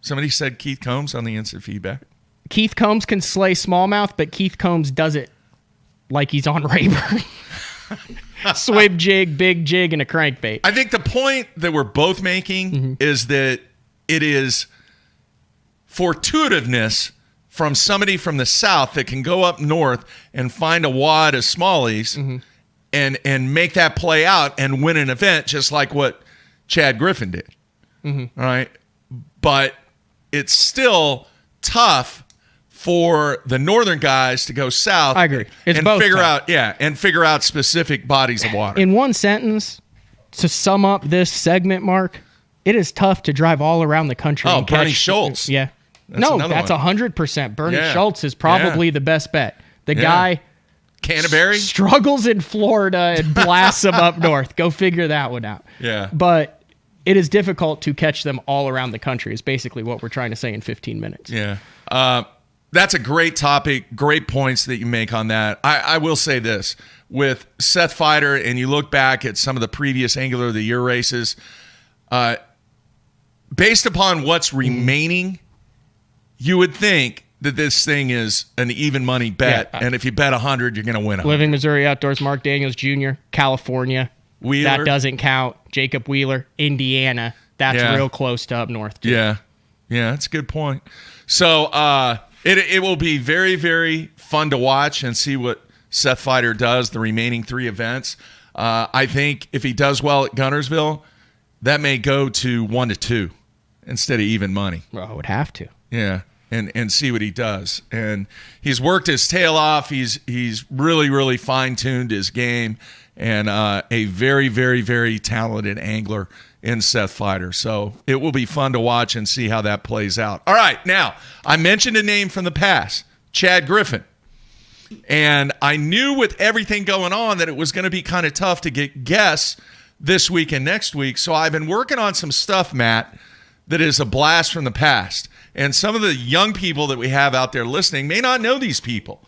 [SPEAKER 1] Somebody said Keith Combs on the instant feedback.
[SPEAKER 2] Keith Combs can slay smallmouth, but Keith Combs does it like he's on Rayburn. Swim jig, big jig, and a crankbait.
[SPEAKER 1] I think the point that we're both making is that it is fortuitiveness from somebody from the south that can go up north and find a wad of smallies and make that play out and win an event just like what Chad Griffin did. All right. But it's still tough for the northern guys to go south.
[SPEAKER 2] I agree. It's
[SPEAKER 1] and
[SPEAKER 2] both
[SPEAKER 1] figure
[SPEAKER 2] tough.
[SPEAKER 1] figure out specific bodies of water.
[SPEAKER 2] In one sentence, to sum up this segment, Mark, it is tough to drive all around the country.
[SPEAKER 1] Oh,
[SPEAKER 2] and
[SPEAKER 1] Bernie
[SPEAKER 2] catch,
[SPEAKER 1] Schultz.
[SPEAKER 2] Yeah.
[SPEAKER 1] That's
[SPEAKER 2] 100%. Bernie Schultz is probably the best bet. The guy
[SPEAKER 1] Canterbury
[SPEAKER 2] struggles in Florida and blasts them up north. Go figure that one out.
[SPEAKER 1] Yeah.
[SPEAKER 2] But it is difficult to catch them all around the country is basically what we're trying to say in 15 minutes.
[SPEAKER 1] Yeah. That's a great topic. Great points that you make on that. I will say this. With Seth Fighter, and you look back at some of the previous Angler of the Year races, based upon what's remaining, you would think that this thing is an even money bet. Yeah. And if you bet 100, you're going to win 100.
[SPEAKER 2] Living Missouri Outdoors, Mark Daniels Jr., California.
[SPEAKER 1] Wheeler.
[SPEAKER 2] That doesn't count. Jacob Wheeler, Indiana. That's real close to up north, too.
[SPEAKER 1] Yeah. Yeah, that's a good point. So it will be very, very fun to watch and see what Seth Fighter does the remaining 3 events. I think if he does well at Guntersville, that may go to 1-2 instead of even money.
[SPEAKER 2] Well, it would have to.
[SPEAKER 1] Yeah. And see what he does. And he's worked his tail off. He's really, really fine-tuned his game, and a very, very, very talented angler in Seth Fighter. So it will be fun to watch and see how that plays out. All right, now, I mentioned a name from the past, Chad Griffin. And I knew with everything going on that it was going to be kind of tough to get guests this week and next week. So I've been working on some stuff, Matt, that is a blast from the past. And some of the young people that we have out there listening may not know these people,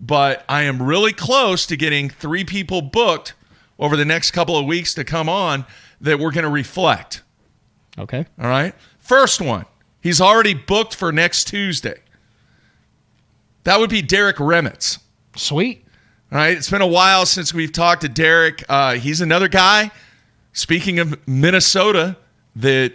[SPEAKER 1] but I am really close to getting 3 people booked over the next couple of weeks to come on that we're going to reflect.
[SPEAKER 2] Okay.
[SPEAKER 1] All right. First one, he's already booked for next Tuesday. That would be Derek Remitz.
[SPEAKER 2] Sweet.
[SPEAKER 1] All right. It's been a while since we've talked to Derek. He's another guy, speaking of Minnesota, that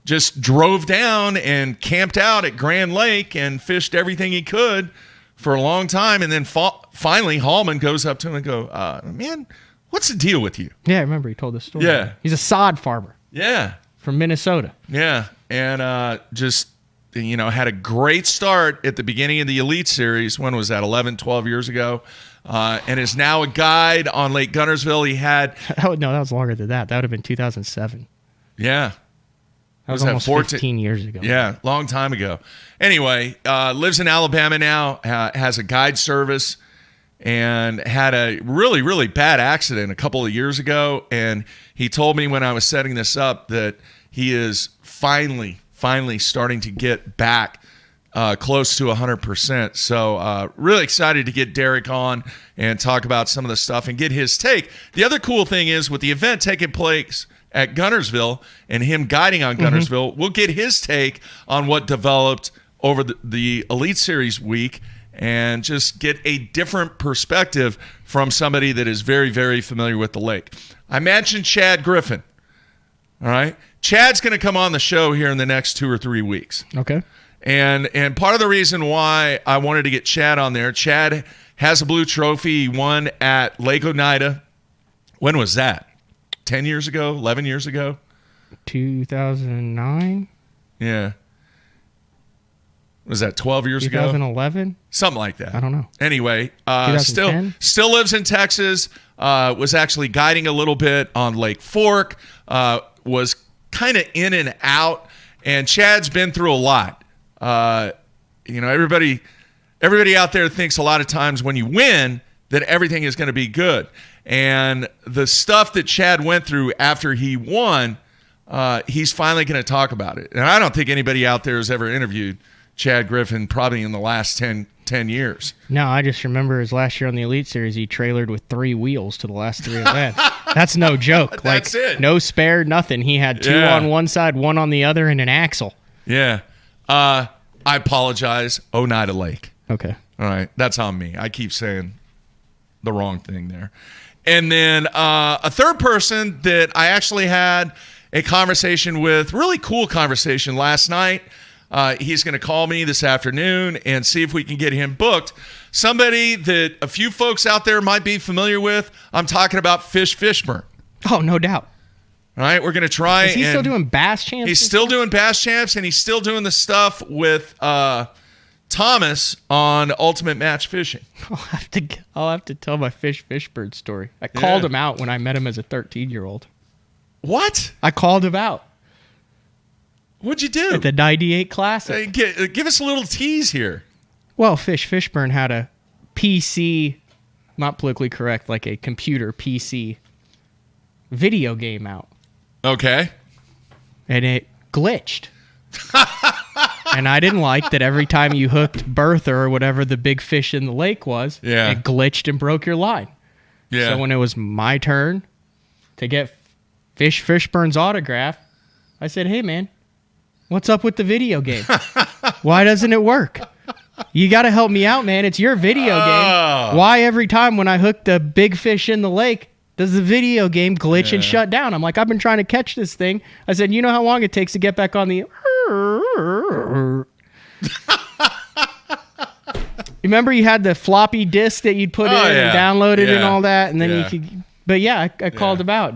[SPEAKER 1] just drove down and camped out at Grand Lake and fished everything he could for a long time. And then finally, Hallman goes up to him and go, man, what's the deal with you?
[SPEAKER 2] Yeah, I remember he told this story.
[SPEAKER 1] Yeah.
[SPEAKER 2] He's a sod farmer.
[SPEAKER 1] Yeah.
[SPEAKER 2] From Minnesota.
[SPEAKER 1] Yeah. And just, had a great start at the beginning of the Elite Series. When was that? 11, 12 years ago. And is now a guide on Lake Guntersville. He had...
[SPEAKER 2] No, that was longer than that. That would have been 2007.
[SPEAKER 1] Yeah.
[SPEAKER 2] That was almost 15 years ago.
[SPEAKER 1] Yeah, long time ago. Anyway, lives in Alabama now, has a guide service, and had a really, really bad accident a couple of years ago. And he told me when I was setting this up that he is finally starting to get back close to 100%. So really excited to get Derek on and talk about some of the stuff and get his take. The other cool thing is with the event taking place at Guntersville and him guiding on Guntersville, we'll get his take on what developed over the Elite Series week and just get a different perspective from somebody that is very, very familiar with the lake. I mentioned Chad Griffin. All right. Chad's going to come on the show here in the next 2 or 3 weeks.
[SPEAKER 2] Okay.
[SPEAKER 1] And part of the reason why I wanted to get Chad on there, Chad has a blue trophy. He won at Lake Oneida When was that? 10 years ago? 11 years ago?
[SPEAKER 2] 2009?
[SPEAKER 1] Yeah. Was that 12 years ago?
[SPEAKER 2] 2011?
[SPEAKER 1] Something like that.
[SPEAKER 2] I don't know.
[SPEAKER 1] Anyway,
[SPEAKER 2] 2010?
[SPEAKER 1] still lives in Texas. Was actually guiding a little bit on Lake Fork. Was kind of in and out. And Chad's been through a lot. Everybody out there thinks a lot of times when you win that everything is going to be good. And the stuff that Chad went through after he won, he's finally going to talk about it. And I don't think anybody out there has ever interviewed Chad Griffin probably in the last 10 years.
[SPEAKER 2] No, I just remember his last year on the Elite Series, he trailered with 3 wheels to the last 3 events. That's no joke.
[SPEAKER 1] That's it.
[SPEAKER 2] No spare, nothing. He had 2 on one side, 1 on the other, and an axle.
[SPEAKER 1] Yeah. I apologize. Oneida Lake.
[SPEAKER 2] Okay.
[SPEAKER 1] All right. That's on me. I keep saying the wrong thing there. And then a third person that I actually had a conversation with, really cool conversation last night. He's going to call me this afternoon and see if we can get him booked. Somebody that a few folks out there might be familiar with. I'm talking about Fish Fishburne.
[SPEAKER 2] Oh, no doubt.
[SPEAKER 1] All right, we're going to try.
[SPEAKER 2] Is he still doing Bass Champs?
[SPEAKER 1] He's still doing Bass Champs, and he's still doing the stuff with Thomas on Ultimate Match Fishing.
[SPEAKER 2] I'll have to tell my Fish Fishburne story. I called him out when I met him as a 13-year-old.
[SPEAKER 1] What?
[SPEAKER 2] I called him out.
[SPEAKER 1] What'd you do?
[SPEAKER 2] At the 98 Classic.
[SPEAKER 1] Give us a little tease here.
[SPEAKER 2] Well, Fish Fishburne had a PC, not politically correct, like a computer PC video game out.
[SPEAKER 1] Okay.
[SPEAKER 2] And it glitched. And I didn't like that every time you hooked Bertha or whatever the big fish in the lake was, it glitched and broke your line.
[SPEAKER 1] Yeah.
[SPEAKER 2] So when it was my turn to get Fish Fishburne's autograph, I said, hey, man, what's up with the video game? Why doesn't it work? You got to help me out, man. It's your video game. Why every time when I hook the big fish in the lake, does the video game glitch and shut down? I'm like, I've been trying to catch this thing. I said, you know how long it takes to get back on the... Remember you had the floppy disk that you'd put in and download it and all that? And then you could... But yeah, I called him out.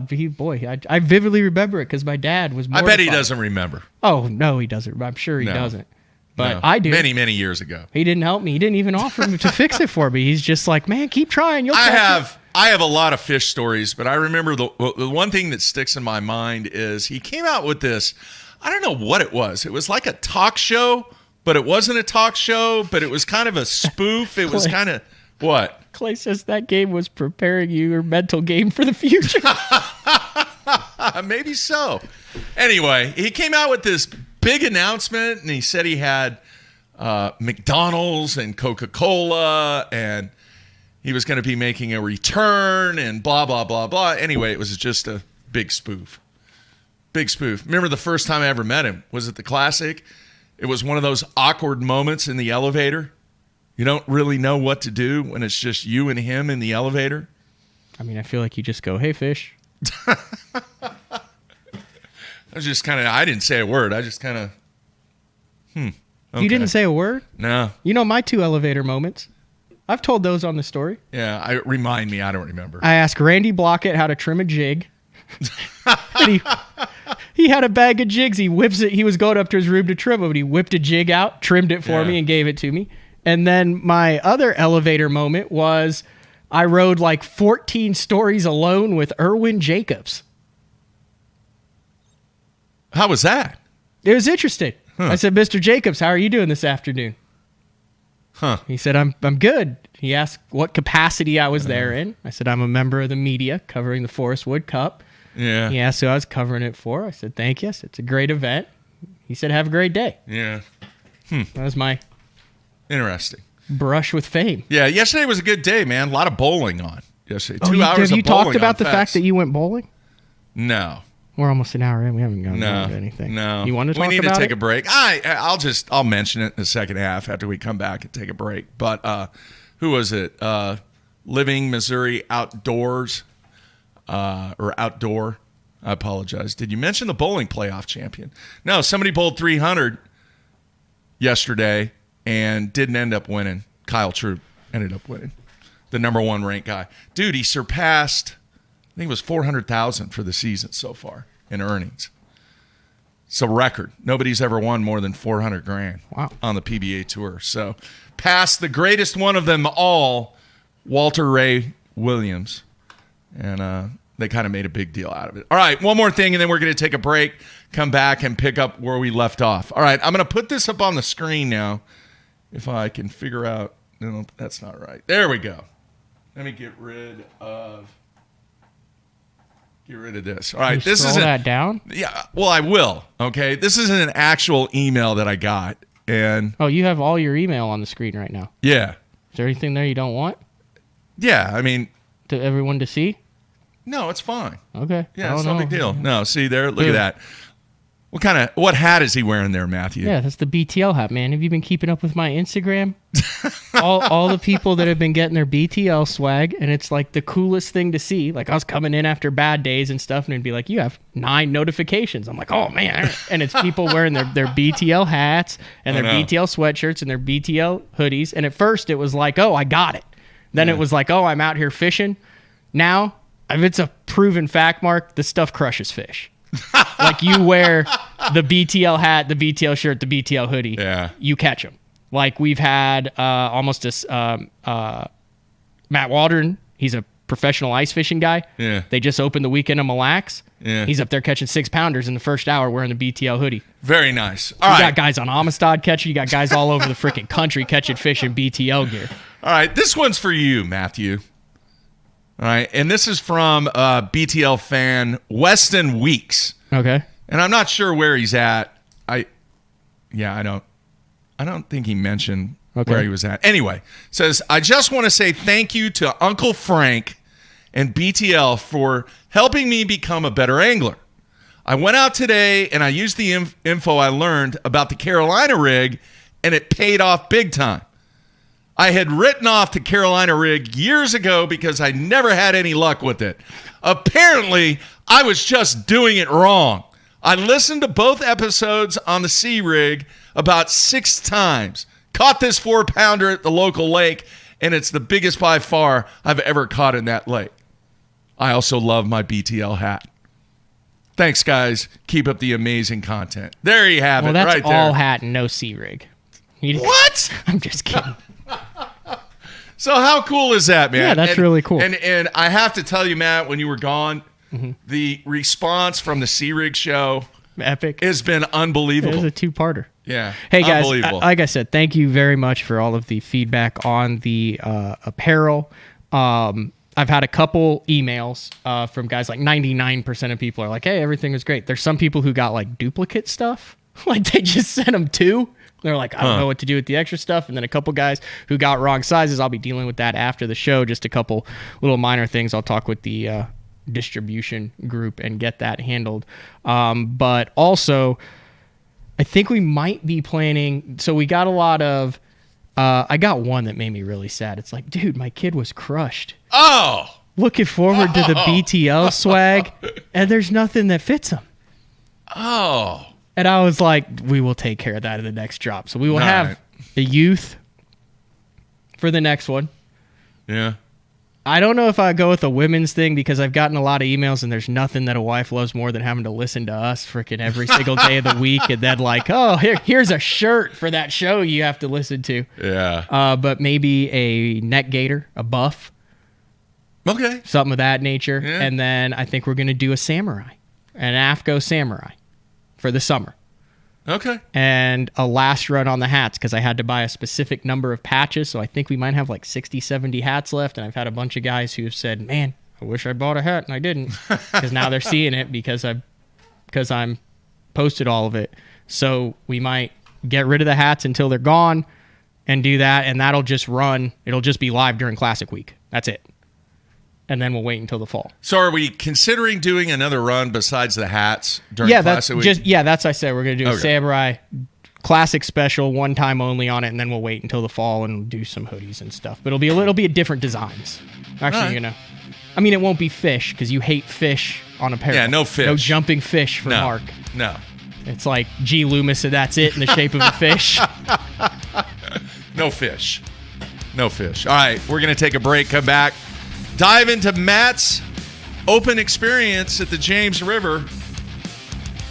[SPEAKER 2] I vividly remember it because my dad was mortified.
[SPEAKER 1] I bet he doesn't remember.
[SPEAKER 2] Oh, no, he doesn't. I'm sure he doesn't. But
[SPEAKER 1] No.
[SPEAKER 2] I do.
[SPEAKER 1] Many, many years ago.
[SPEAKER 2] He didn't help me. He didn't even offer to fix it for me. He's just like, man, keep trying.
[SPEAKER 1] I have a lot of fish stories, but I remember the one thing that sticks in my mind is he came out with this. I don't know what it was. It was like a talk show, but it wasn't a talk show, but it was kind of a spoof. It was kind of what?
[SPEAKER 2] Clay says that game was preparing your mental game for the future.
[SPEAKER 1] Maybe so. Anyway, he came out with this big announcement, and he said he had McDonald's and Coca-Cola, and he was going to be making a return, and blah, blah, blah, blah. Anyway, it was just a big spoof. Big spoof. Remember the first time I ever met him? Was at the Classic. It was one of those awkward moments in the elevator. You don't really know what to do when it's just you and him in the elevator.
[SPEAKER 2] I mean, I feel like you just go, hey, fish.
[SPEAKER 1] I didn't say a word. I just kind of, okay.
[SPEAKER 2] You didn't say a word?
[SPEAKER 1] No.
[SPEAKER 2] You know my 2 elevator moments. I've told those on the story.
[SPEAKER 1] Yeah, remind me. I don't remember.
[SPEAKER 2] I asked Randy Blockett how to trim a jig. And he had a bag of jigs. He whips it. He was going up to his room to trim it, but he whipped a jig out, trimmed it for me, and gave it to me. And then my other elevator moment was I rode like 14 stories alone with Erwin Jacobs.
[SPEAKER 1] How was that?
[SPEAKER 2] It was interesting. Huh. I said, Mr. Jacobs, how are you doing this afternoon?
[SPEAKER 1] Huh.
[SPEAKER 2] He said, I'm good. He asked what capacity I was there in. I said, I'm a member of the media covering the Forest Wood Cup.
[SPEAKER 1] Yeah.
[SPEAKER 2] He asked who I was covering it for. I said, thank you. I said, it's a great event. He said, have a great day.
[SPEAKER 1] Yeah.
[SPEAKER 2] That was my
[SPEAKER 1] interesting
[SPEAKER 2] brush with fame.
[SPEAKER 1] Yeah, yesterday was a good day, man. A lot of bowling on yesterday. 2 hours
[SPEAKER 2] have you
[SPEAKER 1] of bowling
[SPEAKER 2] talked about the
[SPEAKER 1] facts.
[SPEAKER 2] fact that you went bowling?
[SPEAKER 1] No.
[SPEAKER 2] We're almost an hour in. We haven't gone into anything.
[SPEAKER 1] No.
[SPEAKER 2] You want to talk about it?
[SPEAKER 1] We need to take a break. I'll mention it in the second half after we come back and take a break. But who was it? Living Missouri Outdoors or Outdoor. I apologize. Did you mention the bowling playoff champion? No, somebody bowled 300 yesterday and didn't end up winning. Kyle Troop ended up winning. The number 1 ranked guy. Dude, he surpassed think it was $400,000 for the season so far in earnings. It's a record. Nobody's ever won more than $400,000 on the PBA Tour. So, past the greatest one of them all, Walter Ray Williams, and they kind of made a big deal out of it. All right, one more thing, and then we're going to take a break, come back, and pick up where we left off. All right, I'm going to put this up on the screen now, if I can figure out. No, that's not right. There we go. Let me get rid of this. All right, this is
[SPEAKER 2] that down.
[SPEAKER 1] Yeah, well, I will. Okay, this is an actual email that I got, and
[SPEAKER 2] you have all your email on the screen right now.
[SPEAKER 1] Yeah.
[SPEAKER 2] Is there anything there you don't want?
[SPEAKER 1] Yeah, I mean,
[SPEAKER 2] to everyone to see.
[SPEAKER 1] No, it's fine.
[SPEAKER 2] Okay.
[SPEAKER 1] Yeah, it's no big deal. No, see there, look at that. What hat is he wearing there, Matthew?
[SPEAKER 2] Yeah, that's the BTL hat, man. Have you been keeping up with my Instagram? all the people that have been getting their BTL swag, and it's like the coolest thing to see. Like I was coming in after bad days and stuff, and it'd be like, you have 9 notifications. I'm like, oh man. And it's people wearing their BTL hats and their BTL sweatshirts and their BTL hoodies. And at first it was like, oh, I got it. Then it was like, oh, I'm out here fishing. Now, if it's a proven fact, Mark, the stuff crushes fish. Like you wear the BTL hat, the BTL shirt, the BTL hoodie.
[SPEAKER 1] Yeah.
[SPEAKER 2] You catch them. Like we've had almost Matt Waldron. He's a professional ice fishing guy.
[SPEAKER 1] Yeah.
[SPEAKER 2] They just opened the weekend of Mille Lacs.
[SPEAKER 1] Yeah.
[SPEAKER 2] He's up there catching 6-pounders in the first hour wearing the BTL hoodie.
[SPEAKER 1] Very nice.
[SPEAKER 2] You got guys on Amistad catching. You got guys all over the freaking country catching fish in BTL gear.
[SPEAKER 1] All right, this one's for you, Matthew. All right, and this is from BTL fan Weston Weeks.
[SPEAKER 2] Okay.
[SPEAKER 1] And I'm not sure where he's at. I don't think he mentioned where he was at. Anyway, says, I just want to say thank you to Uncle Frank and BTL for helping me become a better angler. I went out today and I used the info I learned about the Carolina rig, and it paid off big time. I had written off the Carolina rig years ago because I never had any luck with it. Apparently, I was just doing it wrong. I listened to both episodes on the C rig about 6 times. Caught this 4-pounder at the local lake, and it's the biggest by far I've ever caught in that lake. I also love my BTL hat. Thanks, guys. Keep up the amazing content. There you have it, right there.
[SPEAKER 2] Well, that's all hat and no C rig.
[SPEAKER 1] What?
[SPEAKER 2] I'm just kidding.
[SPEAKER 1] So how cool is that, man?
[SPEAKER 2] Yeah, that's really cool.
[SPEAKER 1] And I have to tell you, Matt, when you were gone, the response from the C-Rig show
[SPEAKER 2] epic
[SPEAKER 1] has been unbelievable.
[SPEAKER 2] It was a 2-parter.
[SPEAKER 1] Yeah.
[SPEAKER 2] Hey, guys,
[SPEAKER 1] unbelievable.
[SPEAKER 2] Like I said, thank you very much for all of the feedback on the apparel. I've had a couple emails from guys, like 99% of people are like, hey, everything was great. There's some people who got like duplicate stuff. Like they just sent them 2. They're like, I don't know what to do with the extra stuff. And then a couple guys who got wrong sizes. I'll be dealing with that after the show. Just a couple little minor things. I'll talk with the distribution group and get that handled. But also, I think we might be planning. So we got a lot of, I got one that made me really sad. It's like, dude, my kid was crushed.
[SPEAKER 1] Oh!
[SPEAKER 2] Looking forward to the BTL swag, and there's nothing that fits him.
[SPEAKER 1] Oh.
[SPEAKER 2] And I was like, we will take care of that in the next drop. So we will have the youth for the next one.
[SPEAKER 1] Yeah.
[SPEAKER 2] I don't know if I go with a women's thing because I've gotten a lot of emails and there's nothing that a wife loves more than having to listen to us freaking every single day of the week. And then like, oh, here's a shirt for that show you have to listen to.
[SPEAKER 1] Yeah.
[SPEAKER 2] But maybe a neck gaiter, a buff.
[SPEAKER 1] Okay.
[SPEAKER 2] Something of that nature.
[SPEAKER 1] Yeah.
[SPEAKER 2] And then I think we're going to do a samurai, an AFCO samurai for the summer.
[SPEAKER 1] Okay.
[SPEAKER 2] And a last run on the hats because I had to buy a specific number of patches. So I think we might have like 60, 70 hats left. And I've had a bunch of guys who have said, man, I wish I bought a hat and I didn't. Because now they're seeing it because I'm posted all of it. So we might get rid of the hats until they're gone and do that. And that'll just run. It'll just be live during Classic Week. That's it. And then we'll wait until the fall.
[SPEAKER 1] So are we considering doing another run besides the hats during Classic Week?
[SPEAKER 2] That's what I said. We're going to do a Samurai Classic special, one time only on it, and then we'll wait until the fall and do some hoodies and stuff. But it'll be a different designs. Actually, I mean, it won't be fish because you hate fish on apparel.
[SPEAKER 1] Yeah, no fish.
[SPEAKER 2] No jumping fish for Mark.
[SPEAKER 1] No.
[SPEAKER 2] It's like G. Loomis said, that's it in the shape of a fish.
[SPEAKER 1] No fish. No fish. All right, we're going to take a break, come back. Dive into Matt's open experience at the James River.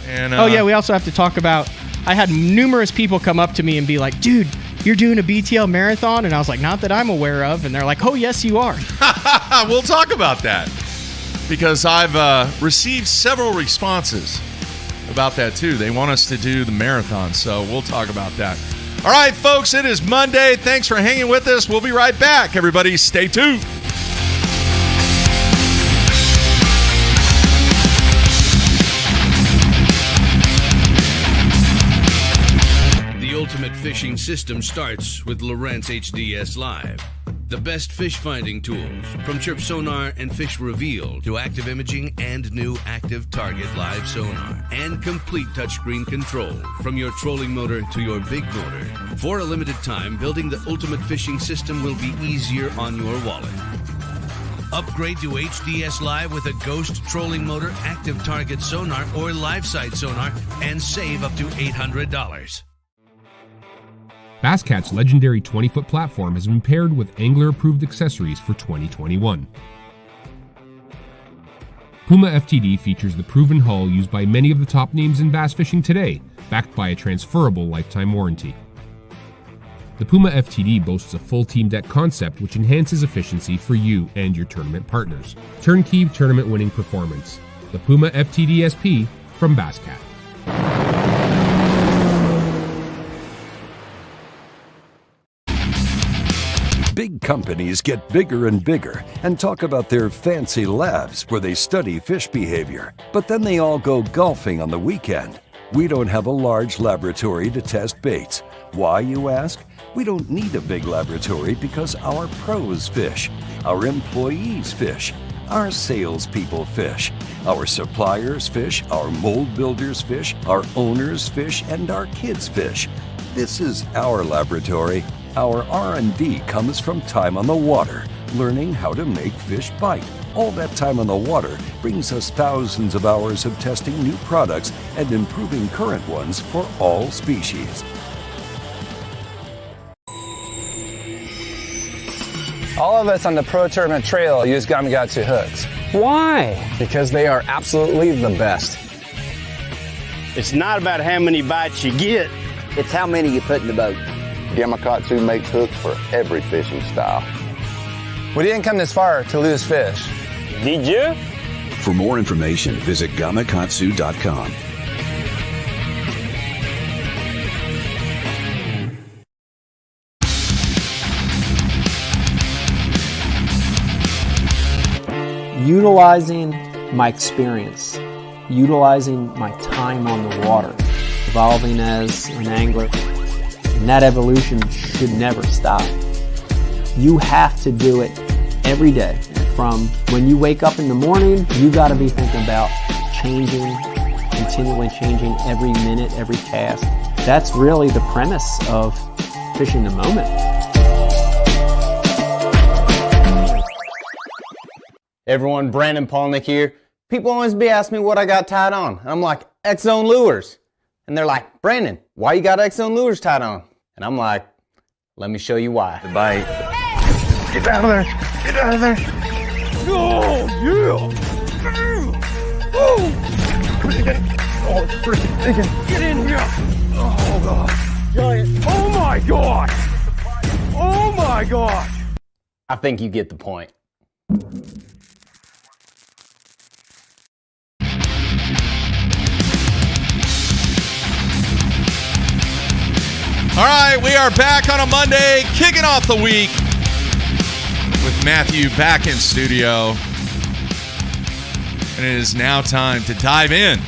[SPEAKER 1] And
[SPEAKER 2] we also have to talk about, I had numerous people come up to me and be like, dude, you're doing a BTL marathon? And I was like, not that I'm aware of. And they're like, oh, yes, you are.
[SPEAKER 1] We'll talk about that because I've received several responses about that, too. They want us to do the marathon, so we'll talk about that. All right, folks, it is Monday. Thanks for hanging with us. We'll be right back. Everybody, stay tuned.
[SPEAKER 3] Ultimate fishing system starts with Lowrance HDS Live. The best fish finding tools, from chirp sonar and fish reveal to active imaging and new active target live sonar, and complete touchscreen control from your trolling motor to your big motor. For a limited time, building the ultimate fishing system will be easier on your wallet. Upgrade to HDS Live with a Ghost trolling motor, active target sonar, or live site sonar, and save up to $800.
[SPEAKER 4] Basscat's legendary 20-foot platform has been paired with angler-approved accessories for 2021. Puma FTD features the proven hull used by many of the top names in bass fishing today, backed by a transferable lifetime warranty. The Puma FTD boasts a full team deck concept which enhances efficiency for you and your tournament partners. Turnkey tournament-winning performance. The Puma FTD SP from Basscat.
[SPEAKER 5] Big companies get bigger and bigger and talk about their fancy labs where they study fish behavior. But then they all go golfing on the weekend. We don't have a large laboratory to test baits. Why, you ask? We don't need a big laboratory because our pros fish, our employees fish, our salespeople fish, our suppliers fish, our mold builders fish, our owners fish, and our kids fish. This is our laboratory. Our R&D comes from time on the water, learning how to make fish bite. All that time on the water brings us thousands of hours of testing new products and improving current ones for all species.
[SPEAKER 6] All of us on the Pro Tournament Trail use Gamakatsu hooks.
[SPEAKER 7] Why?
[SPEAKER 6] Because they are absolutely the best.
[SPEAKER 7] It's not about how many bites you get.
[SPEAKER 8] It's how many you put in the boat.
[SPEAKER 9] Gamakatsu makes hooks for every fishing style.
[SPEAKER 6] We didn't come this far to lose fish.
[SPEAKER 7] Did you?
[SPEAKER 10] For more information, visit gamakatsu.com.
[SPEAKER 11] Utilizing my experience, utilizing my time on the water, evolving as an angler, and that evolution should never stop. You have to do it every day. From when you wake up in the morning, you got to be thinking about changing, continually changing every minute, every cast. That's really the premise of fishing the moment.
[SPEAKER 12] Everyone, Brandon Polnick here. People always be asking me what I got tied on. And I'm like, X-Zone lures. And they're like, Brandon, why you got X-Zone lures tied on? And I'm like, let me show you why.
[SPEAKER 6] The bite.
[SPEAKER 7] Get out of there. Get out of there. Oh, yeah. Oh, it's freaking digging. Get in here. Oh, God. Giant. Oh, my gosh. Oh, my gosh.
[SPEAKER 12] I think you get the point.
[SPEAKER 1] All right, we are back on a Monday, kicking off the week with Matthew back in studio. And it is now time to dive in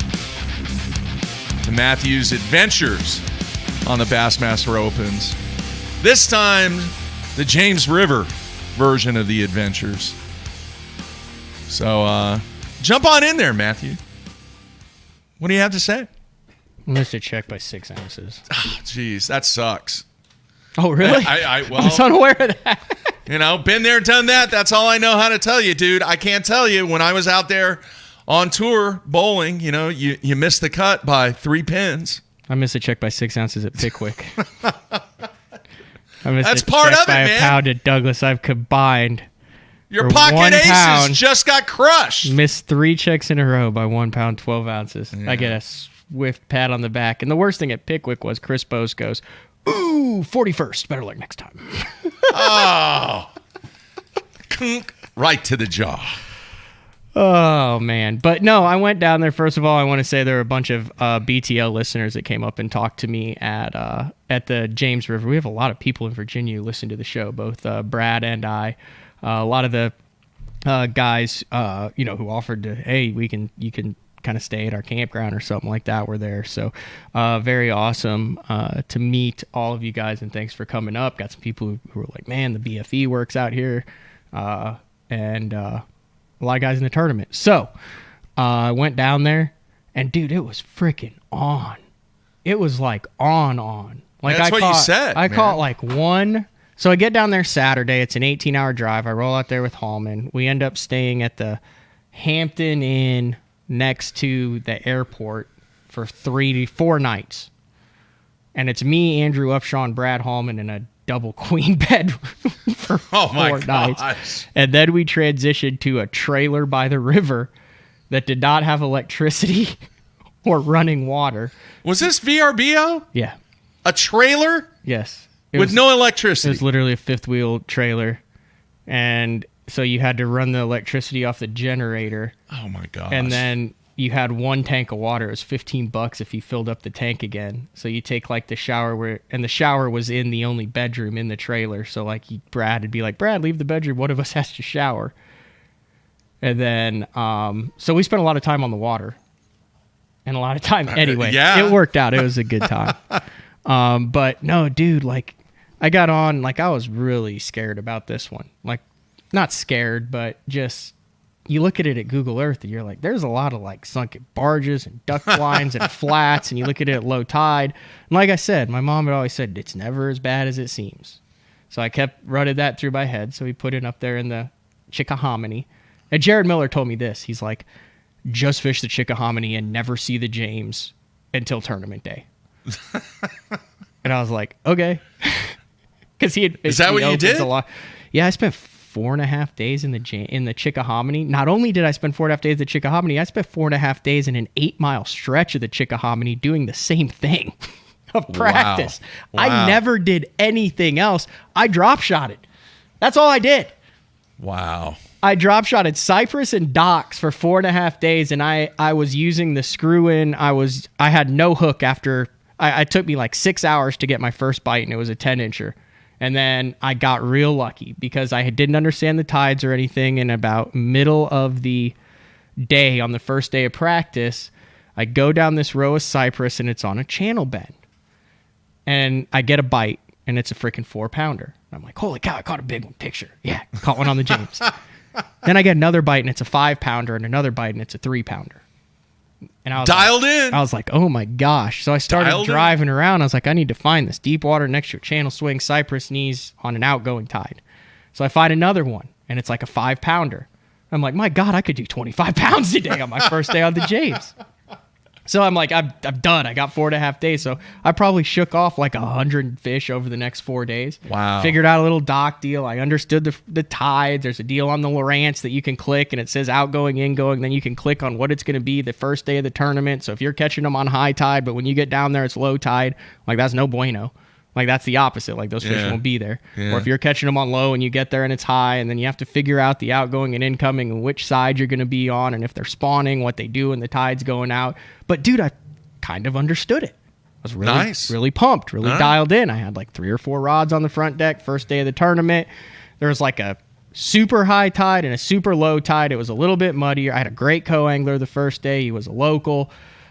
[SPEAKER 1] to Matthew's adventures on the Bassmaster Opens. This time, the James River version of the adventures. So jump on in there, Matthew. What do you have to say?
[SPEAKER 2] I missed a check by 6 ounces.
[SPEAKER 1] Oh, geez, that sucks.
[SPEAKER 2] Oh, really?
[SPEAKER 1] I
[SPEAKER 2] was unaware of that.
[SPEAKER 1] You know, been there, done that. That's all I know how to tell you, dude. I can't tell you. When I was out there on tour bowling, you know, you missed the cut by 3 pins.
[SPEAKER 2] I missed a check by 6 ounces at Pickwick.
[SPEAKER 1] That's part of it, man.
[SPEAKER 2] By a pound at Douglas. I've combined
[SPEAKER 1] Your
[SPEAKER 2] For
[SPEAKER 1] pocket
[SPEAKER 2] 1
[SPEAKER 1] aces
[SPEAKER 2] pound,
[SPEAKER 1] just got crushed.
[SPEAKER 2] Missed 3 checks in a row by 1 pound, 12 ounces.
[SPEAKER 1] Yeah.
[SPEAKER 2] I get a swift pat on the back. And the worst thing at Pickwick was Chris Bose goes, ooh, 41st. Better luck next time.
[SPEAKER 1] Oh. Right to the jaw.
[SPEAKER 2] Oh, man. But no, I went down there. First of all, I want to say there were a bunch of BTL listeners that came up and talked to me at the James River. We have a lot of people in Virginia who listen to the show, both Brad and I. A lot of the guys, who offered to, hey, you can kind of stay at our campground or something like that, were there. So very awesome to meet all of you guys, and thanks for coming up. Got some people who were like, man, the BFE works out here, and a lot of guys in the tournament. So I went down there, and dude, it was freaking on. It was like on. Like
[SPEAKER 1] that's what you said.
[SPEAKER 2] I caught like one. So I get down there Saturday. It's an 18-hour drive. I roll out there with Hallman. We end up staying at the Hampton Inn next to the airport for 3 to 4 nights. And it's me, Andrew Upshaw, and Brad Hallman in a double queen bed for 4 nights. And then we transitioned to a trailer by the river that did not have electricity or running water.
[SPEAKER 1] Was this VRBO?
[SPEAKER 2] Yeah.
[SPEAKER 1] A trailer?
[SPEAKER 2] Yes.
[SPEAKER 1] With no electricity.
[SPEAKER 2] It was literally a 5th wheel trailer. And so you had to run the electricity off the generator.
[SPEAKER 1] Oh my gosh.
[SPEAKER 2] And then you had 1 tank of water. It was $15 if you filled up the tank again. So you take like the shower and the shower was in the only bedroom in the trailer. So like Brad would be like, Brad, leave the bedroom. One of us has to shower. And then, so we spent a lot of time on the water. And a lot of time anyway.
[SPEAKER 1] Yeah.
[SPEAKER 2] It worked out. It was a good time. But no, dude, like I got on, like I was really scared about this one. Like not scared, but just you look at it at Google Earth and you're like, there's a lot of like sunken barges and duck blinds and flats, and you look at it at low tide. And like I said, my mom had always said, it's never as bad as it seems. So I kept running that through my head. So we put it up there in the Chickahominy. And Jared Miller told me this. He's like, just fish the Chickahominy and never see the James until tournament day. And I was like, okay. Because
[SPEAKER 1] is that what you did?
[SPEAKER 2] A lot. Yeah, I spent 4.5 days in the Chickahominy. Not only did I spend 4.5 days at the Chickahominy, I spent 4.5 days in an 8-mile stretch of the Chickahominy doing the same thing of practice.
[SPEAKER 1] Wow.
[SPEAKER 2] I never did anything else. I drop shotted. That's all I did.
[SPEAKER 1] Wow.
[SPEAKER 2] I drop shotted Cypress and docks for 4.5 days, and I was using the screw in. I had no hook after. It took me like 6 hours to get my first bite, and it was a 10-incher. And then I got real lucky because I didn't understand the tides or anything. And about middle of the day, on the first day of practice, I go down this row of cypress, and it's on a channel bend. And I get a bite, and it's a freaking 4-pounder. I'm like, holy cow, I caught a big one. Picture. Yeah, caught one on the James. Then I get another bite, and it's a 5-pounder, and another bite, and it's a 3-pounder. And I was
[SPEAKER 1] dialed
[SPEAKER 2] like,
[SPEAKER 1] in.
[SPEAKER 2] I was like, oh my gosh. So I started driving around. I was like, I need to find this deep water next to a channel swing cypress knees on an outgoing tide. So I find another one, and it's like a 5-pounder. I'm like, my God, I could do 25 pounds today on my first day on the James. So I'm like, I'm done. I got 4.5 days. So I probably shook off like 100 fish over the next 4 days.
[SPEAKER 1] Wow.
[SPEAKER 2] Figured out a little dock deal. I understood the tides. There's a deal on the Lowrance that you can click, and it says outgoing, ingoing. Then you can click on what it's going to be the first day of the tournament. So if you're catching them on high tide, but when you get down there, it's low tide, like that's no bueno. Like that's the opposite. Like those fish won't be there.
[SPEAKER 1] Yeah.
[SPEAKER 2] Or if you're catching them on low and you get there and it's high, and then you have to figure out the outgoing and incoming and which side you're going to be on, and if they're spawning, what they do, and the tide's going out. But dude, I kind of understood it. I was really, really pumped, really dialed in. I had like 3 or 4 rods on the front deck first day of the tournament. There was like a super high tide and a super low tide. It was a little bit muddier. I had a great co-angler the first day. He was a local.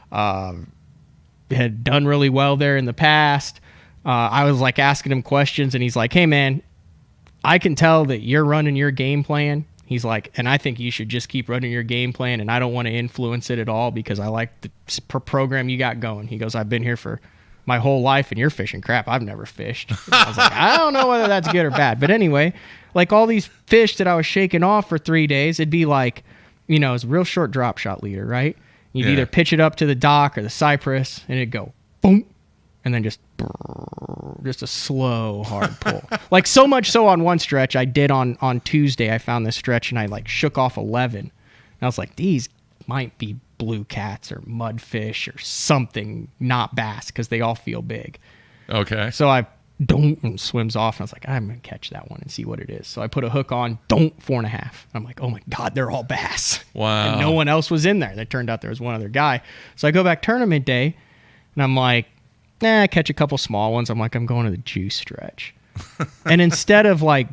[SPEAKER 2] Had done really well there in the past. I was like asking him questions, and he's like, hey man, I can tell that you're running your game plan. He's like, and I think you should just keep running your game plan, and I don't want to influence it at all because I like the program you got going. He goes, I've been here for my whole life, and you're fishing crap. I've never fished. I was like, I don't know whether that's good or bad. But anyway, like all these fish that I was shaking off for 3 days, it'd be like, you know, it's a real short drop shot leader, right? You'd either pitch it up to the dock or the cypress, and it'd go boom, and then just just a slow, hard pull. Like so much so on one stretch I did on Tuesday, I found this stretch and I like shook off 11. And I was like, these might be blue cats or mudfish or something, not bass, because they all feel big.
[SPEAKER 1] Okay.
[SPEAKER 2] So I don't swims off and I was like, I'm gonna catch that one and see what it is. So I put a hook on, 4.5. I'm like, oh my god, they're all bass.
[SPEAKER 1] Wow.
[SPEAKER 2] And no one else was in there. It turned out there was one other guy. So I go back tournament day and I'm like, I catch a couple small ones. I'm like, I'm going to the juice stretch. And instead of like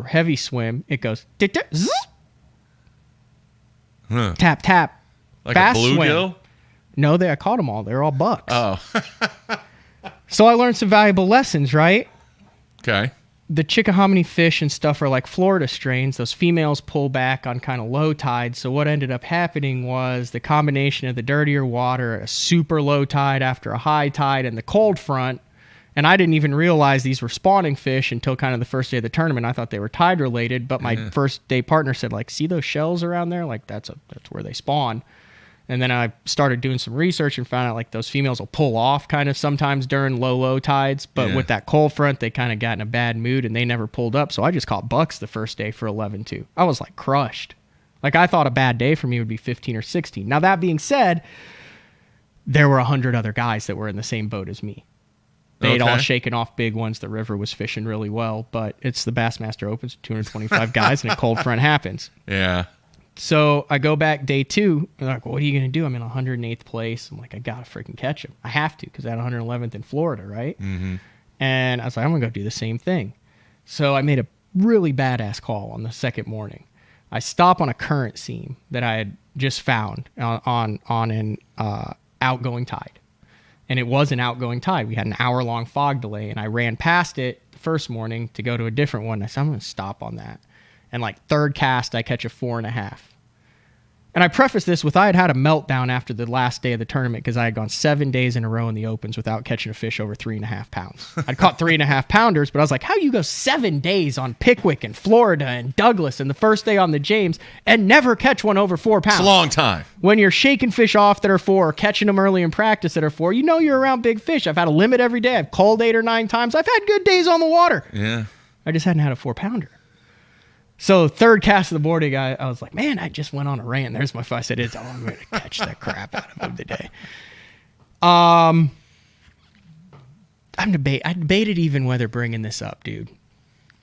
[SPEAKER 2] heavy swim, it goes zzz, tap tap,
[SPEAKER 1] like
[SPEAKER 2] fast
[SPEAKER 1] a bluegill.
[SPEAKER 2] Swim. No, I caught them all. They're all bucks.
[SPEAKER 1] Oh.
[SPEAKER 2] So I learned some valuable lessons, right?
[SPEAKER 1] Okay.
[SPEAKER 2] The Chickahominy fish and stuff are like Florida strains. Those females pull back on kind of low tide. So what ended up happening was the combination of the dirtier water, a super low tide after a high tide, and the cold front. And I didn't even realize these were spawning fish until kind of the first day of the tournament. I thought they were tide related, but my first day partner said, like, see those shells around there? Like that's where they spawn. And then I started doing some research and found out like those females will pull off kind of sometimes during low tides. But with that cold front, they kind of got in a bad mood and they never pulled up. So I just caught bucks the first day for 11-2. I was like crushed. Like I thought a bad day for me would be 15 or 16. Now that being said, there were 100 other guys that were in the same boat as me. They'd all shaken off big ones. The river was fishing really well. But it's the Bassmaster Opens, 225 guys, and a cold front happens.
[SPEAKER 1] Yeah.
[SPEAKER 2] So I go back day 2, and they're like, well, what are you going to do? I'm in 108th place. I'm like, I got to freaking catch him. I have to, because I had 111th in Florida, right? Mm-hmm. And I was like, I'm going to go do the same thing. So I made a really badass call on the second morning. I stop on a current seam that I had just found on an outgoing tide. And it was an outgoing tide. We had an hour-long fog delay, and I ran past it the first morning to go to a different one. I said, I'm going to stop on that. And like third cast, I catch a 4.5. And I preface this with I had a meltdown after the last day of the tournament because I had gone 7 days in a row in the opens without catching a fish over 3.5 pounds. I'd caught 3.5 pounders, but I was like, how you go 7 days on Pickwick and Florida and Douglas and the first day on the James and never catch one over 4 pounds?
[SPEAKER 1] It's a long time. When
[SPEAKER 2] you're shaking fish off that are 4 or catching them early in practice that are 4, you know you're around big fish. I've had a limit every day. I've called 8 or 9 times. I've had good days on the water.
[SPEAKER 1] Yeah.
[SPEAKER 2] I just hadn't had a 4-pounder. So third cast of the boarding, I was like, man, I just went on a rant. There's my fight. I said, I'm going to catch the crap out of him today. I debated even whether bringing this up, dude.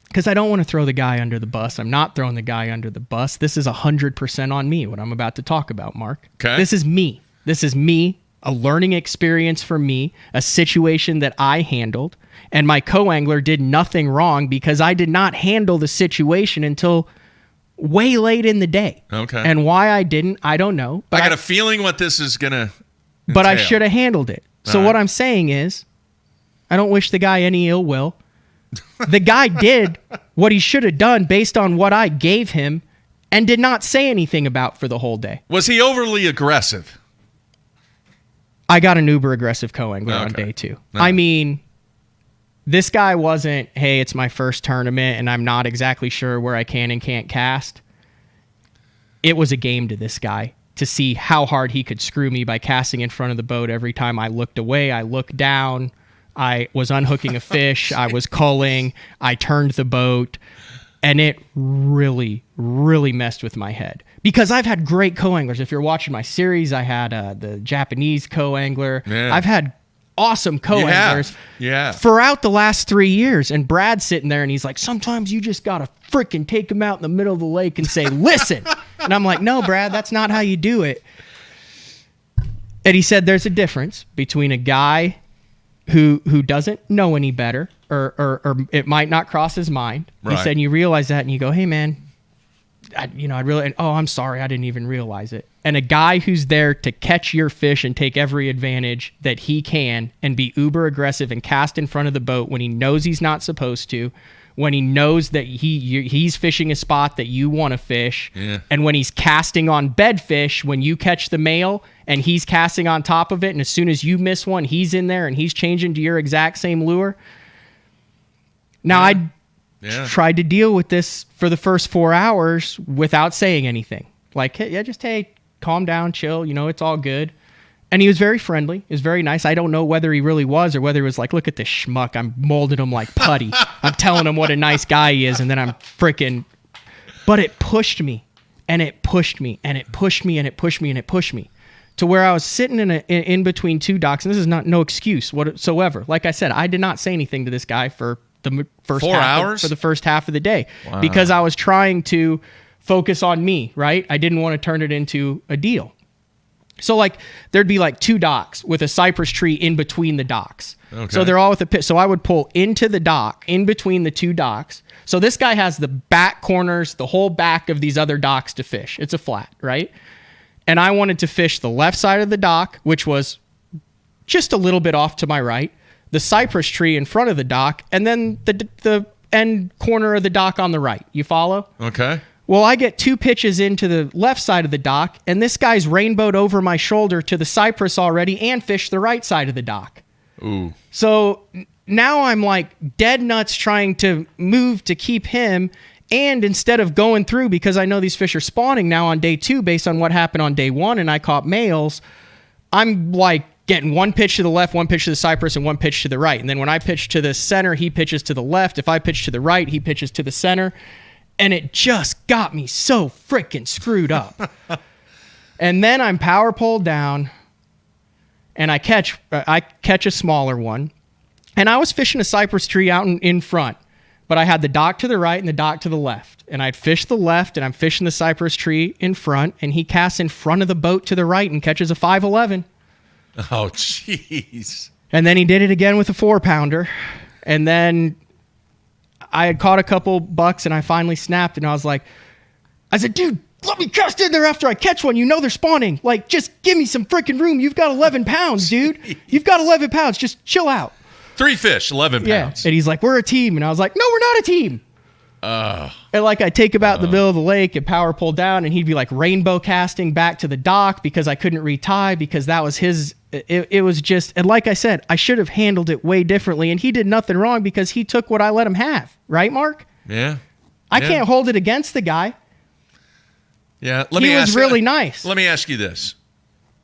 [SPEAKER 2] Because I don't want to throw the guy under the bus. I'm not throwing the guy under the bus. This is 100% on me, what I'm about to talk about, Mark.
[SPEAKER 1] Okay.
[SPEAKER 2] This is me. This is me, a learning experience for me, a situation that I handled. And my co-angler did nothing wrong because I did not handle the situation until way late in the day.
[SPEAKER 1] Okay.
[SPEAKER 2] And why I didn't, I don't know.
[SPEAKER 1] But I got a feeling what this is going to
[SPEAKER 2] But I should have handled it. So what I'm saying is, I don't wish the guy any ill will. The guy did what he should have done based on what I gave him and did not say anything about for the whole day.
[SPEAKER 1] Was he overly aggressive?
[SPEAKER 2] I got an uber aggressive co-angler on day 2. No. I mean, this guy wasn't, hey, it's my first tournament and I'm not exactly sure where I can and can't cast. It was a game to this guy to see how hard he could screw me by casting in front of the boat every time I looked away. I looked down. I was unhooking a fish. I was culling. I turned the boat. And it really, really messed with my head. Because I've had great co-anglers. If you're watching my series, I had the Japanese co-angler. Yeah. I've had awesome co-anglers throughout the last 3 years. And Brad's sitting there and he's like, sometimes you just got to freaking take him out in the middle of the lake and say, listen. And I'm like, no, Brad, that's not how you do it. And he said there's a difference between a guy who doesn't know any better or it might not cross his mind. Right. He said, and you realize that and you go, hey, man, I'm sorry, I didn't even realize it. And a guy who's there to catch your fish and take every advantage that he can and be uber aggressive and cast in front of the boat when he knows he's not supposed to, when he knows that he's fishing a spot that you want to fish, and when he's casting on bedfish, when you catch the male and he's casting on top of it, and as soon as you miss one, he's in there and he's changing to your exact same lure. Now, I tried to deal with this for the first 4 hours without saying anything. Like, hey, calm down, chill, it's all good. And he was very friendly. He was very nice. I don't know whether he really was or whether it was like, look at this schmuck. I'm molding him like putty. I'm telling him what a nice guy he is, and then I'm freaking... But it pushed me, and it pushed me, and it pushed me, and it pushed me, and it pushed me to where I was sitting in between two docks, and this is no excuse whatsoever. Like I said, I did not say anything to this guy for the first
[SPEAKER 1] 4 hours?
[SPEAKER 2] For the first half of the day.
[SPEAKER 1] Wow.
[SPEAKER 2] Because I was trying to focus on me, right? I didn't want to turn it into a deal. So like there'd be like 2 docks with a cypress tree in between the docks.
[SPEAKER 1] Okay.
[SPEAKER 2] So they're all with a pit. So I would pull into the dock in between the 2 docks. So this guy has the back corners, the whole back of these other docks to fish. It's a flat, right? And I wanted to fish the left side of the dock, which was just a little bit off to my right, the cypress tree in front of the dock, and then the end corner of the dock on the right. You follow?
[SPEAKER 1] Okay.
[SPEAKER 2] Well, I get 2 pitches into the left side of the dock, and this guy's rainbowed over my shoulder to the cypress already and fished the right side of the dock.
[SPEAKER 1] Ooh.
[SPEAKER 2] So now I'm like dead nuts trying to move to keep him, and instead of going through, because I know these fish are spawning now on day 2 based on what happened on day 1 and I caught males, I'm like getting 1 pitch to the left, 1 pitch to the cypress, and 1 pitch to the right. And then when I pitch to the center, he pitches to the left. If I pitch to the right, he pitches to the center. And it just got me so freaking screwed up. And then I'm power pole down, and I catch a smaller one. And I was fishing a cypress tree out in front, but I had the dock to the right and the dock to the left. And I'd fish the left, and I'm fishing the cypress tree in front, and he casts in front of the boat to the right and catches a 5'11".
[SPEAKER 1] Oh, jeez.
[SPEAKER 2] And then he did it again with a 4-pounder. And then I had caught a couple bucks, and I finally snapped, and I said, dude, let me cast in there after I catch one. You know they're spawning. Like, just give me some freaking room. You've got 11 pounds, dude. You've got 11 pounds. Just chill out.
[SPEAKER 1] 3 fish, 11 pounds.
[SPEAKER 2] Yeah. And he's like, we're a team. And I was like, no, we're not a team. And like I take him out in the middle of the lake and power pull down, and he'd be like rainbow casting back to the dock because I couldn't retie because that was his. It was just, and like I said, I should have handled it way differently, and he did nothing wrong because he took what I let him have. Right, Mark?
[SPEAKER 1] Yeah.
[SPEAKER 2] I can't hold it against the guy.
[SPEAKER 1] Yeah.
[SPEAKER 2] He was really nice.
[SPEAKER 1] Let me ask you this.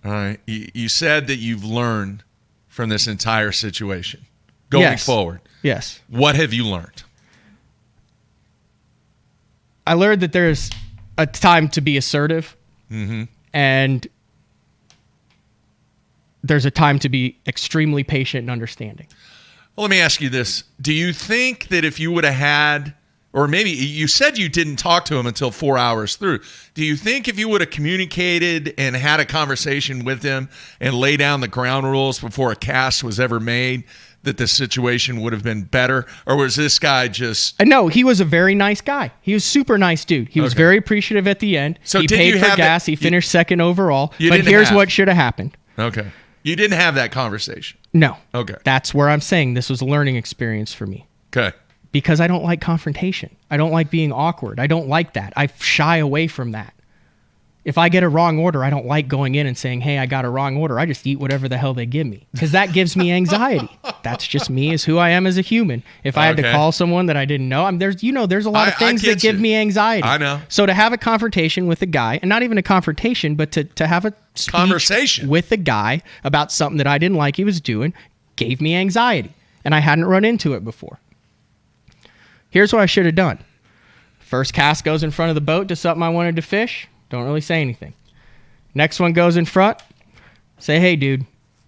[SPEAKER 1] All right. You said that you've learned from this entire situation going forward.
[SPEAKER 2] Yes.
[SPEAKER 1] What have you learned?
[SPEAKER 2] I learned that there's a time to be assertive, and there's a time to be extremely patient and understanding.
[SPEAKER 1] Well, let me ask you this. Do you think that if you would have had, or maybe you said you didn't talk to him until 4 hours through, do you think if you would have communicated and had a conversation with him and lay down the ground rules before a cast was ever made, that the situation would have been better? Or was this guy just...
[SPEAKER 2] No, he was a very nice guy. He was a super nice dude. He was very appreciative at the end.
[SPEAKER 1] So
[SPEAKER 2] he
[SPEAKER 1] did
[SPEAKER 2] paid
[SPEAKER 1] you
[SPEAKER 2] for
[SPEAKER 1] have
[SPEAKER 2] gas. He finished second overall. But here's what should have happened.
[SPEAKER 1] Okay. You didn't have that conversation.
[SPEAKER 2] No.
[SPEAKER 1] Okay.
[SPEAKER 2] That's where I'm saying this was a learning experience for me.
[SPEAKER 1] Okay.
[SPEAKER 2] Because I don't like confrontation. I don't like being awkward. I don't like that. I shy away from that. If I get a wrong order, I don't like going in and saying, hey, I got a wrong order. I just eat whatever the hell they give me. Because that gives me anxiety. That's just me, is who I am as a human. If I had to call someone that I didn't know, there's a lot of things that give me anxiety.
[SPEAKER 1] I know.
[SPEAKER 2] So to have a confrontation with a guy, and not even a confrontation, but to have a
[SPEAKER 1] conversation
[SPEAKER 2] with a guy about something that I didn't like he was doing, gave me anxiety. And I hadn't run into it before. Here's what I should have done. First cast goes in front of the boat to something I wanted to fish. Don't really say anything. Next one goes in front. Say, hey, dude,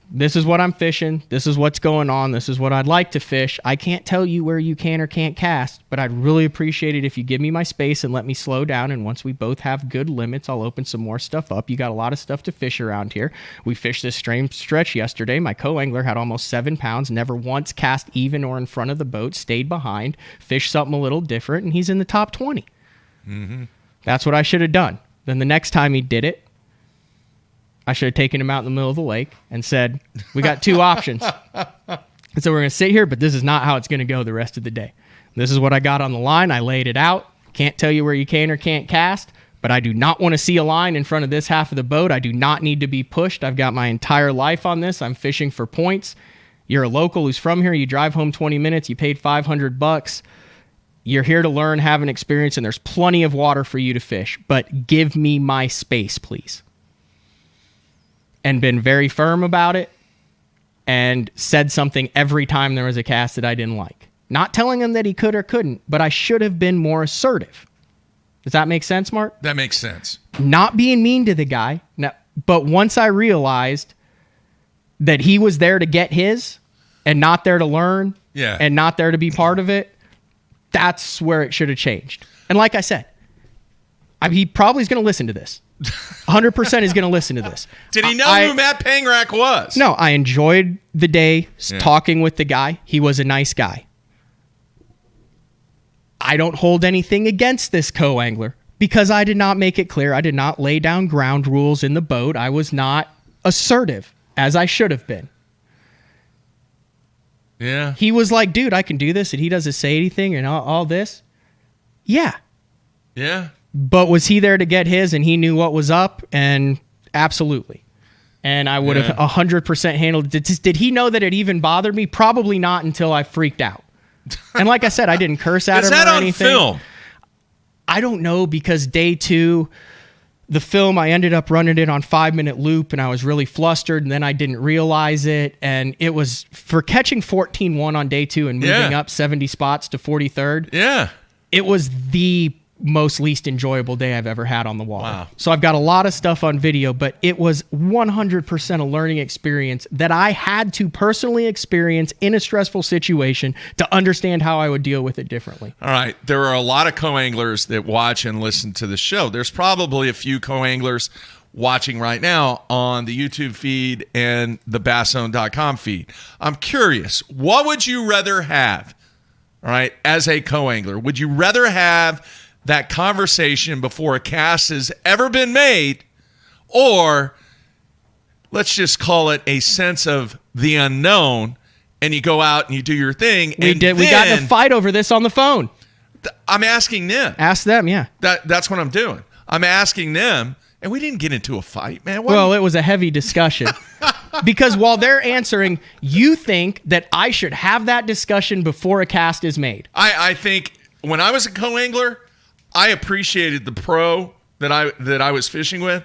[SPEAKER 2] this is what I'm fishing. This is what's going on. This is what I'd like to fish. I can't tell you where you can or can't cast, but I'd really appreciate it if you give me my space and let me slow down. And once we both have good limits, I'll open some more stuff up. You got a lot of stuff to fish around here. We fished this stream stretch yesterday. My co-angler had almost 7 pounds, never once cast even or in front of the boat, stayed behind, fished something a little different, and he's in the top 20. That's what I should have done. Then the next time he did it, I should have taken him out in the middle of the lake and said, we got 2 options. And so we're going to sit here, but this is not how it's going to go the rest of the day. This is what I got on the line. I laid it out. Can't tell you where you can or can't cast, but I do not want to see a line in front of this half of the boat. I do not need to be pushed. I've got my entire life on this. I'm fishing for points. You're a local who's from here. You drive home 20 minutes. You paid $500. You're here to learn, have an experience, and there's plenty of water for you to fish. But give me my space, please. and been very firm about it and said something every time there was a cast that I didn't like. Not telling him that he could or couldn't, but I should have been more assertive. Does that make sense, Mark?
[SPEAKER 1] That makes sense.
[SPEAKER 2] Not being mean to the guy, but once I realized that he was there to get his and not there to learn and not there to be part of it, that's where it should have changed. And like I said, he probably is going to listen to this. 100% is going to listen to this.
[SPEAKER 1] Did he know who Matt Pangrak was?
[SPEAKER 2] No, I enjoyed the day talking with the guy. He was a nice guy. I don't hold anything against this co-angler because I did not make it clear. I did not lay down ground rules in the boat. I was not assertive as I should have been.
[SPEAKER 1] Yeah.
[SPEAKER 2] He was like, dude, I can do this, and he doesn't say anything and all this. Yeah.
[SPEAKER 1] Yeah.
[SPEAKER 2] But was he there to get his and he knew what was up? And absolutely. And I would have 100% handled it. Did he know that it even bothered me? Probably not until I freaked out. And like I said, I didn't curse at him or anything.
[SPEAKER 1] Is that on film?
[SPEAKER 2] I don't know, because day 2, the film, I ended up running it on 5-minute loop, and I was really flustered, and then I didn't realize it. And it was for catching 14-1 on day 2 and moving up 70 spots to 43rd.
[SPEAKER 1] Yeah.
[SPEAKER 2] It was the most least enjoyable day I've ever had on the water.
[SPEAKER 1] Wow.
[SPEAKER 2] So I've got a lot of stuff on video, but it was 100% a learning experience that I had to personally experience in a stressful situation to understand how I would deal with it differently.
[SPEAKER 1] All right. There are a lot of co-anglers that watch and listen to the show. There's probably a few co-anglers watching right now on the YouTube feed and the BassZone.com feed. I'm curious, what would you rather have, all right, as a co-angler? Would you rather have that conversation before a cast has ever been made, or let's just call it a sense of the unknown, and you go out and you do your thing?
[SPEAKER 2] We got in a fight over this on the phone.
[SPEAKER 1] I'm asking them.
[SPEAKER 2] Ask them, yeah.
[SPEAKER 1] That's what I'm doing. I'm asking them, and we didn't get into a fight, man.
[SPEAKER 2] Well, it was a heavy discussion. Because while they're answering, you think that I should have that discussion before a cast is made.
[SPEAKER 1] I think when I was a co-angler, I appreciated the pro that I was fishing with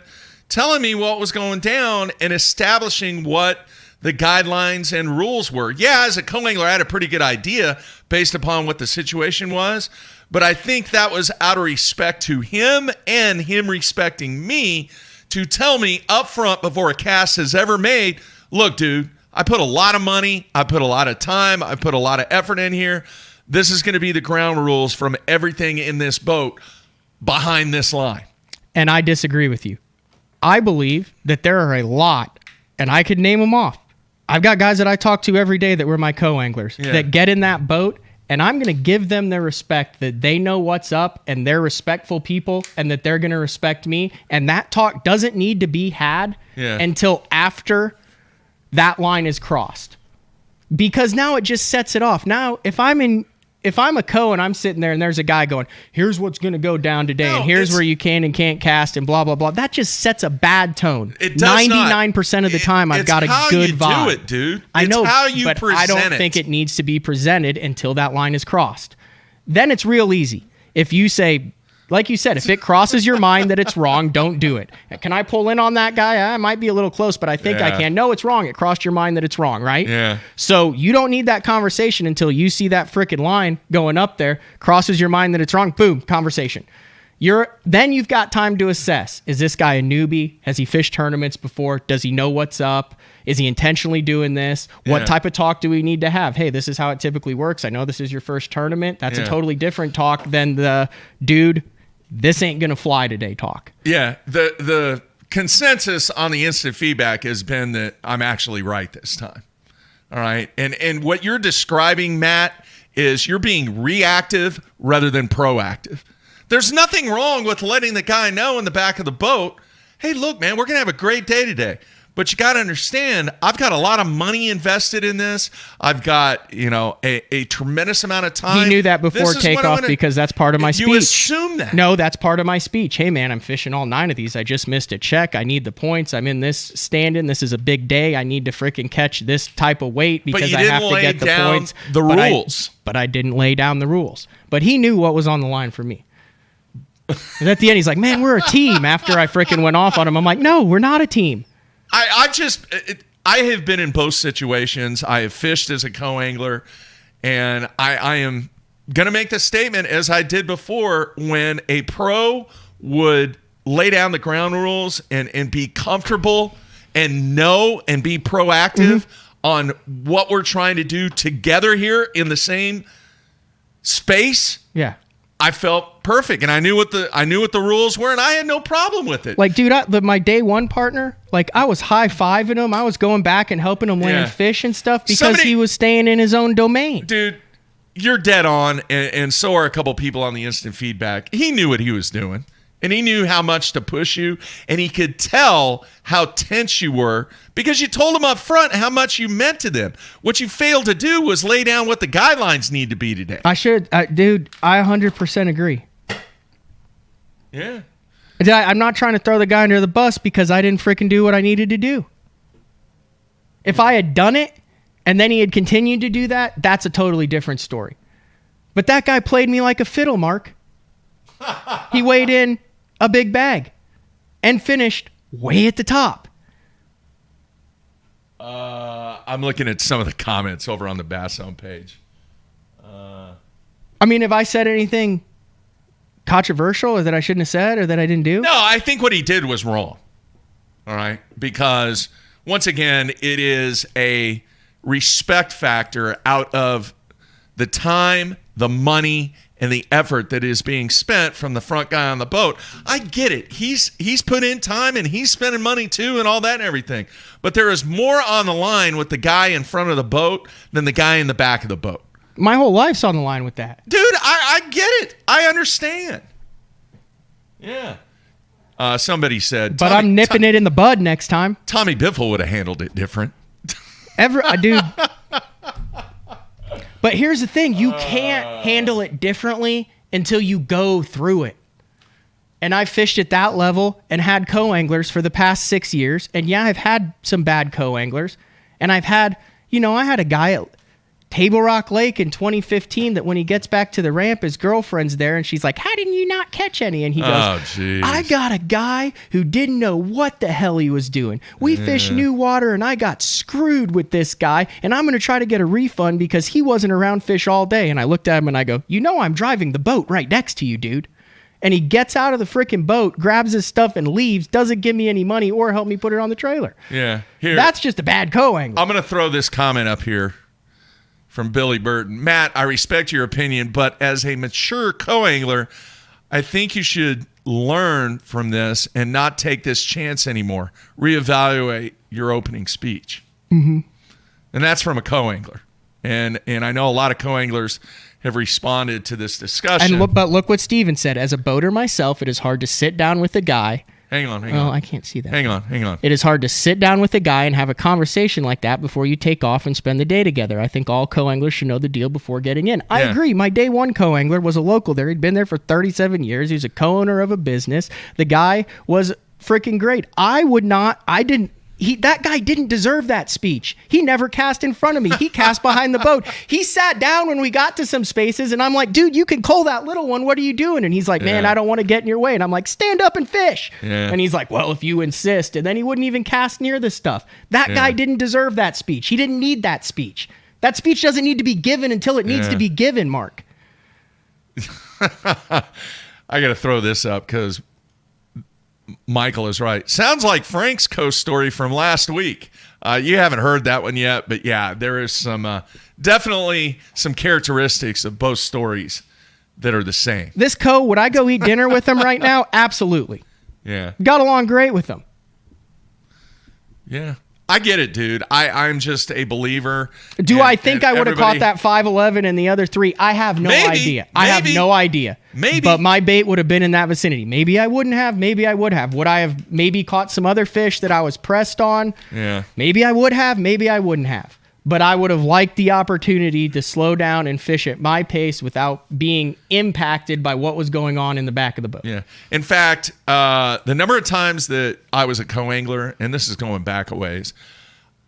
[SPEAKER 1] telling me what was going down and establishing what the guidelines and rules were. Yeah, as a co-angler, I had a pretty good idea based upon what the situation was, but I think that was out of respect to him and him respecting me to tell me up front before a cast is ever made, look, dude, I put a lot of money, I put a lot of time, I put a lot of effort in here. This is going to be the ground rules from everything in this boat behind this line.
[SPEAKER 2] And I disagree with you. I believe that there are a lot, and I could name them off. I've got guys that I talk to every day that were my co-anglers that get in that boat, and I'm going to give them their respect that they know what's up and they're respectful people and that they're going to respect me. And that talk doesn't need to be had until after that line is crossed. Because now it just sets it off. Now, if I'm a co and I'm sitting there and there's a guy going, here's what's going to go down today, and here's where you can and can't cast and blah, blah, blah, that just sets a bad tone.
[SPEAKER 1] It does
[SPEAKER 2] 99% of the time, I've got a good vibe.
[SPEAKER 1] It's how you do it, dude.
[SPEAKER 2] I know,
[SPEAKER 1] how you
[SPEAKER 2] but
[SPEAKER 1] present
[SPEAKER 2] I don't think it needs to be presented until that line is crossed. Then it's real easy. If you say, like you said, if it crosses your mind that it's wrong, don't do it. Can I pull in on that guy? I might be a little close, but I think I can. No, it's wrong. It crossed your mind that it's wrong, right?
[SPEAKER 1] Yeah.
[SPEAKER 2] So you don't need that conversation until you see that frickin' line going up there, crosses your mind that it's wrong, boom, conversation. Then you've got time to assess. Is this guy a newbie? Has he fished tournaments before? Does he know what's up? Is he intentionally doing this? What type of talk do we need to have? Hey, this is how it typically works. I know this is your first tournament. That's a totally different talk than the dude, this ain't going to fly today talk.
[SPEAKER 1] Yeah. The consensus on the instant feedback has been that I'm actually right this time. All right. And what you're describing, Matt, is you're being reactive rather than proactive. There's nothing wrong with letting the guy know in the back of the boat, hey, look, man, we're going to have a great day today. But you got to understand, I've got a lot of money invested in this. I've got, a tremendous amount of time.
[SPEAKER 2] He knew that before takeoff because that's part of my speech.
[SPEAKER 1] You assume that.
[SPEAKER 2] No, that's part of my speech. Hey, man, I'm fishing all 9 of these. I just missed a check. I need the points. I'm in this stand-in. This is a big day. I need to freaking catch this type of weight because I have to get the points.
[SPEAKER 1] The rules.
[SPEAKER 2] But I didn't lay down the rules. But he knew what was on the line for me. And at the end, he's like, man, we're a team. After I freaking went off on him, I'm like, no, we're not a team.
[SPEAKER 1] I have been in both situations. I have fished as a co-angler, and I am going to make the statement, as I did before, when a pro would lay down the ground rules and be comfortable and know and be proactive on what we're trying to do together here in the same space.
[SPEAKER 2] Yeah.
[SPEAKER 1] I felt perfect, and I knew what the rules were, and I had no problem with it.
[SPEAKER 2] Like, dude, my day one partner, like, I was high-fiving him. I was going back and helping him land fish and stuff because he was staying in his own domain.
[SPEAKER 1] Dude, you're dead on, and so are a couple people on the instant feedback. He knew what he was doing, and he knew how much to push you, and he could tell how tense you were because you told him up front how much you meant to them. What you failed to do was lay down what the guidelines need to be today.
[SPEAKER 2] Dude, I 100% agree.
[SPEAKER 1] Yeah.
[SPEAKER 2] I'm not trying to throw the guy under the bus because I didn't freaking do what I needed to do. If I had done it and then he had continued to do that, that's a totally different story. But that guy played me like a fiddle, Mark. He weighed in a big bag and finished way at the top.
[SPEAKER 1] I'm looking at some of the comments over on the Bass Zone page.
[SPEAKER 2] I mean, have I said anything controversial or that I shouldn't have said or that I didn't do?
[SPEAKER 1] No, I think what he did was wrong. All right? Because, once again, it is a respect factor out of the time, the money, and the effort that is being spent from the front guy on the boat. I get it. He's put in time and he's spending money too and all that and everything. But there is more on the line with the guy in front of the boat than the guy in the back of the boat.
[SPEAKER 2] My whole life's on the line with that.
[SPEAKER 1] Dude, I get it. I understand. Yeah. Somebody said...
[SPEAKER 2] But I'm nipping it in the bud next time.
[SPEAKER 1] Tommy Biffle would have handled it different.
[SPEAKER 2] Dude... But here's the thing. You can't handle it differently until you go through it. And I fished at that level and had co-anglers for the past 6 years. And yeah, I've had some bad co-anglers. And I've had, I had a guy at Table Rock Lake in 2015 that when he gets back to the ramp, his girlfriend's there. And she's like, how didn't you not catch any? And he goes, I got a guy who didn't know what the hell he was doing. We fished new water and I got screwed with this guy. And I'm going to try to get a refund because he wasn't around fish all day. And I looked at him and I go, I'm driving the boat right next to you, dude. And he gets out of the freaking boat, grabs his stuff and leaves, doesn't give me any money or help me put it on the trailer.
[SPEAKER 1] Yeah. Here,
[SPEAKER 2] that's just a bad co-angler.
[SPEAKER 1] I'm going to throw this comment up here from Billy Burton. Matt, I respect your opinion, but as a mature co-angler, I think you should learn from this and not take this chance anymore. Reevaluate your opening speech.
[SPEAKER 2] Mm-hmm.
[SPEAKER 1] And that's from a co-angler. And I know a lot of co-anglers have responded to this discussion.
[SPEAKER 2] But look what Steven said. As a boater myself, it is hard to sit down with a guy.
[SPEAKER 1] Hang on.
[SPEAKER 2] I can't see that.
[SPEAKER 1] Hang on.
[SPEAKER 2] It is hard to sit down with a guy and have a conversation like that before you take off and spend the day together. I think all co-anglers should know the deal before getting in. I agree. My day one co-angler was a local there. He'd been there for 37 years. He was a co-owner of a business. The guy was freaking great. That guy didn't deserve that speech. He never cast in front of me. He cast behind the boat. He sat down when we got to some spaces, and I'm like, dude, you can cull that little one. What are you doing? And he's like, man, I don't want to get in your way. And I'm like, stand up and fish.
[SPEAKER 1] Yeah.
[SPEAKER 2] And he's like, well, if you insist. And then he wouldn't even cast near this stuff. That guy didn't deserve that speech. He didn't need that speech. That speech doesn't need to be given until it needs to be given, Mark.
[SPEAKER 1] I got to throw this up because Michael is right. Sounds like Frank's coast story from last week. You haven't heard that one yet, but yeah, there is some definitely some characteristics of both stories that are the same.
[SPEAKER 2] This would I go eat dinner with him right now? Absolutely.
[SPEAKER 1] Yeah.
[SPEAKER 2] Got along great with him.
[SPEAKER 1] Yeah. I get it, dude. I'm just a believer.
[SPEAKER 2] I think I would have caught that 5'11" and the other three? I have no idea. I have no idea.
[SPEAKER 1] Maybe.
[SPEAKER 2] But my bait would have been in that vicinity. Maybe I wouldn't have. Maybe I would have. Would I have maybe caught some other fish that I was pressed on?
[SPEAKER 1] Yeah.
[SPEAKER 2] Maybe I would have. Maybe I wouldn't have. But I would have liked the opportunity to slow down and fish at my pace without being impacted by what was going on in the back of the boat.
[SPEAKER 1] Yeah. In fact, the number of times that I was a co-angler, and this is going back a ways,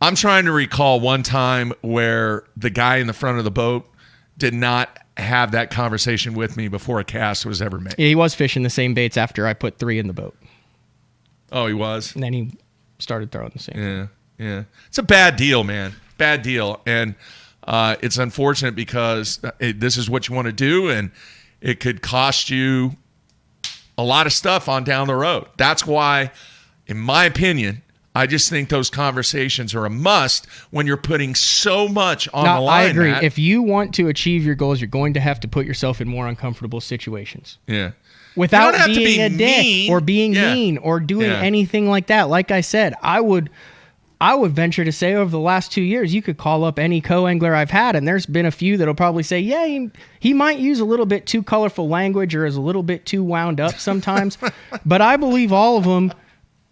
[SPEAKER 1] I'm trying to recall one time where the guy in the front of the boat did not have that conversation with me before a cast was ever made.
[SPEAKER 2] Yeah, he was fishing the same baits after I put 3 in the boat.
[SPEAKER 1] Oh, he was?
[SPEAKER 2] And then he started throwing the same.
[SPEAKER 1] Yeah. It's a bad deal, man. Bad deal. And it's unfortunate because this is what you want to do, and it could cost you a lot of stuff on down the road. That's why, in my opinion, I just think those conversations are a must when you're putting so much on the line.
[SPEAKER 2] I agree.
[SPEAKER 1] Matt.
[SPEAKER 2] If you want to achieve your goals, you're going to have to put yourself in more uncomfortable situations.
[SPEAKER 1] Yeah.
[SPEAKER 2] Without being a dick or being mean or doing anything like that. Like I said, I would venture to say over the last 2 years, you could call up any co-angler I've had, and there's been a few that'll probably say, yeah, he might use a little bit too colorful language or is a little bit too wound up sometimes. But I believe all of them,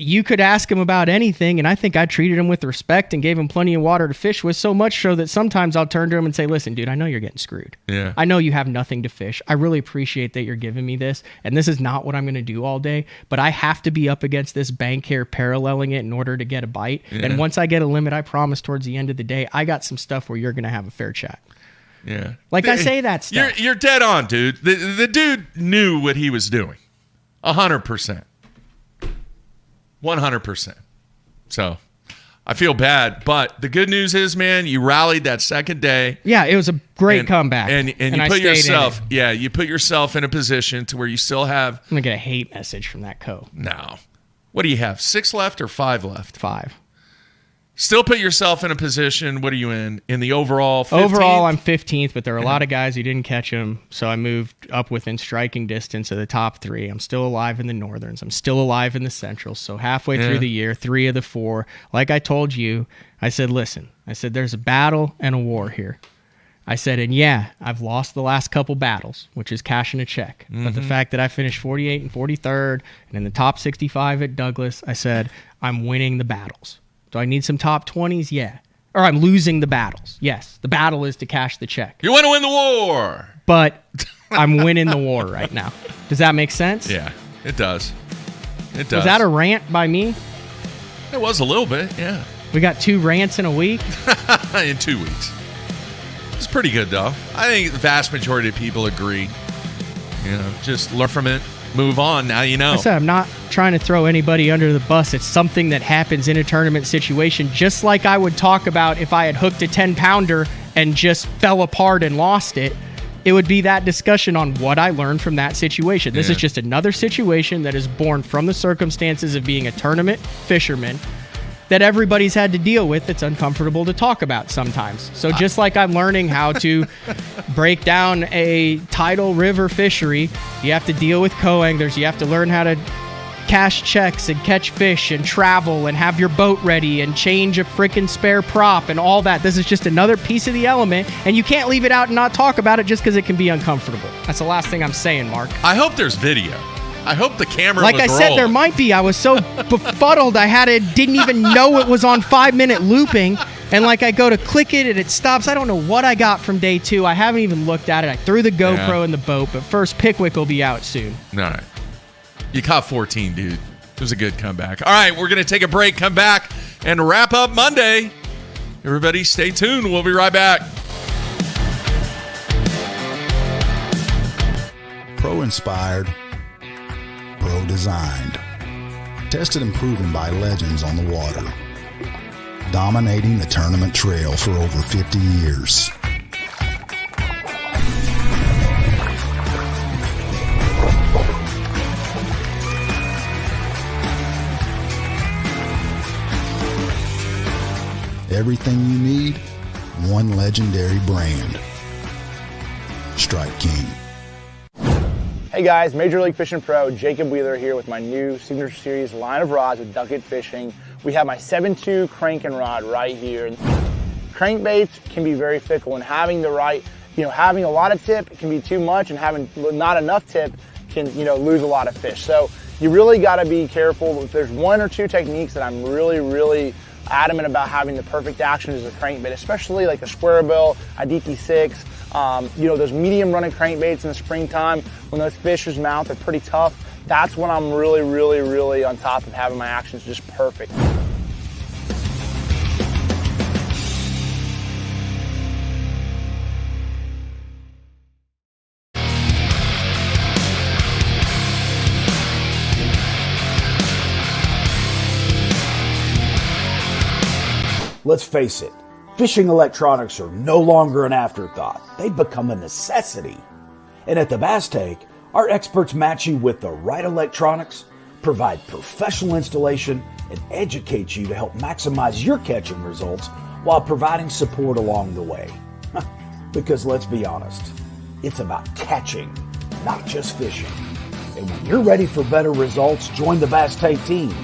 [SPEAKER 2] you could ask him about anything, and I think I treated him with respect and gave him plenty of water to fish with, so much so that sometimes I'll turn to him and say, listen, dude, I know you're getting screwed.
[SPEAKER 1] Yeah.
[SPEAKER 2] I know you have nothing to fish. I really appreciate that you're giving me this, and this is not what I'm going to do all day, but I have to be up against this bank here paralleling it in order to get a bite.
[SPEAKER 1] Yeah.
[SPEAKER 2] And once I get a limit, I promise towards the end of the day, I got some stuff where you're going to have a fair chat.
[SPEAKER 1] Yeah.
[SPEAKER 2] Like I say that stuff.
[SPEAKER 1] You're dead on, dude. The dude knew what he was doing. 100%. 100%. So I feel bad, but the good news is, man, you rallied that second day.
[SPEAKER 2] Yeah, it was a great comeback.
[SPEAKER 1] And you put yourself, you put yourself in a position to where you still have.
[SPEAKER 2] I'm going to get a hate message from that co.
[SPEAKER 1] No. What do you have? 6 left or 5 left?
[SPEAKER 2] 5.
[SPEAKER 1] Still put yourself in a position. What are you in the overall 15th?
[SPEAKER 2] Overall, I'm 15th, but there are a lot of guys who didn't catch him, so I moved up within striking distance of the top 3. I'm still alive in the Northerns. I'm still alive in the Centrals. So halfway through the year, 3 of the 4. Like I told you, I said, listen, there's a battle and a war here. I said, and I've lost the last couple battles, which is cashing a check. Mm-hmm. But the fact that I finished 48 and 43rd and in the top 65 at Douglas, I said, I'm winning the battles. Do I need some top 20s? Yeah. Or I'm losing the battles. Yes. The battle is to cash the check.
[SPEAKER 1] You want to win the war.
[SPEAKER 2] But I'm winning the war right now. Does that make sense?
[SPEAKER 1] Yeah, it does. It does.
[SPEAKER 2] Was that a rant by me?
[SPEAKER 1] It was a little bit, yeah.
[SPEAKER 2] We got 2 rants in a week?
[SPEAKER 1] In 2 weeks. It's pretty good, though. I think the vast majority of people agree. Just learn from it. Move on. Now you know.
[SPEAKER 2] I said I'm not trying to throw anybody under the bus. It's something that happens in a tournament situation, just like I would talk about if I had hooked a 10-pounder and just fell apart and lost it. It would be that discussion on what I learned from that situation. This is just another situation that is born from the circumstances of being a tournament fisherman that everybody's had to deal with. It's uncomfortable to talk about sometimes. So just like I'm learning how to break down a tidal river fishery, you have to deal with co-anglers. You have to learn how to cash checks and catch fish and travel and have your boat ready and change a freaking spare prop and all that. This is just another piece of the element, and you can't leave it out and not talk about it just because it can be uncomfortable. That's the last thing I'm saying, Mark.
[SPEAKER 1] I hope there's video. I hope the camera
[SPEAKER 2] like
[SPEAKER 1] was
[SPEAKER 2] I said,
[SPEAKER 1] rolling.
[SPEAKER 2] there might be. I was so befuddled, didn't even know it was on 5-minute looping. And like I go to click it and it stops. I don't know what I got from day 2. I haven't even looked at it. I threw the GoPro in the boat, but first Pickwick will be out soon.
[SPEAKER 1] All right. You caught 14, dude. It was a good comeback. All right, we're going to take a break, come back, and wrap up Monday. Everybody stay tuned. We'll be right back.
[SPEAKER 13] Pro-inspired, pro-designed, tested and proven by legends on the water, dominating the tournament trail for over 50 years. Everything you need, one legendary brand. Strike King.
[SPEAKER 6] Hey guys, Major League Fishing Pro Jacob Wheeler here with my new Signature Series line of rods with Ducket Fishing. We have my 7.2 cranking rod right here. Crankbaits can be very fickle, and having the right, having a lot of tip can be too much, and having not enough tip can, lose a lot of fish. So you really got to be careful. If there's 1 or 2 techniques that I'm really adamant about having the perfect action is a crankbait, especially like the square bill, a DT6. Those medium running crankbaits in the springtime when those fish's mouth are pretty tough. That's when I'm really on top of having my actions just perfect.
[SPEAKER 14] Let's face it, fishing electronics are no longer an afterthought. They've become a necessity. And at the Bass Tank, our experts match you with the right electronics, provide professional installation, and educate you to help maximize your catching results while providing support along the way. Because let's be honest, it's about catching, not just fishing. And when you're ready for better results, join the Bass Tank team.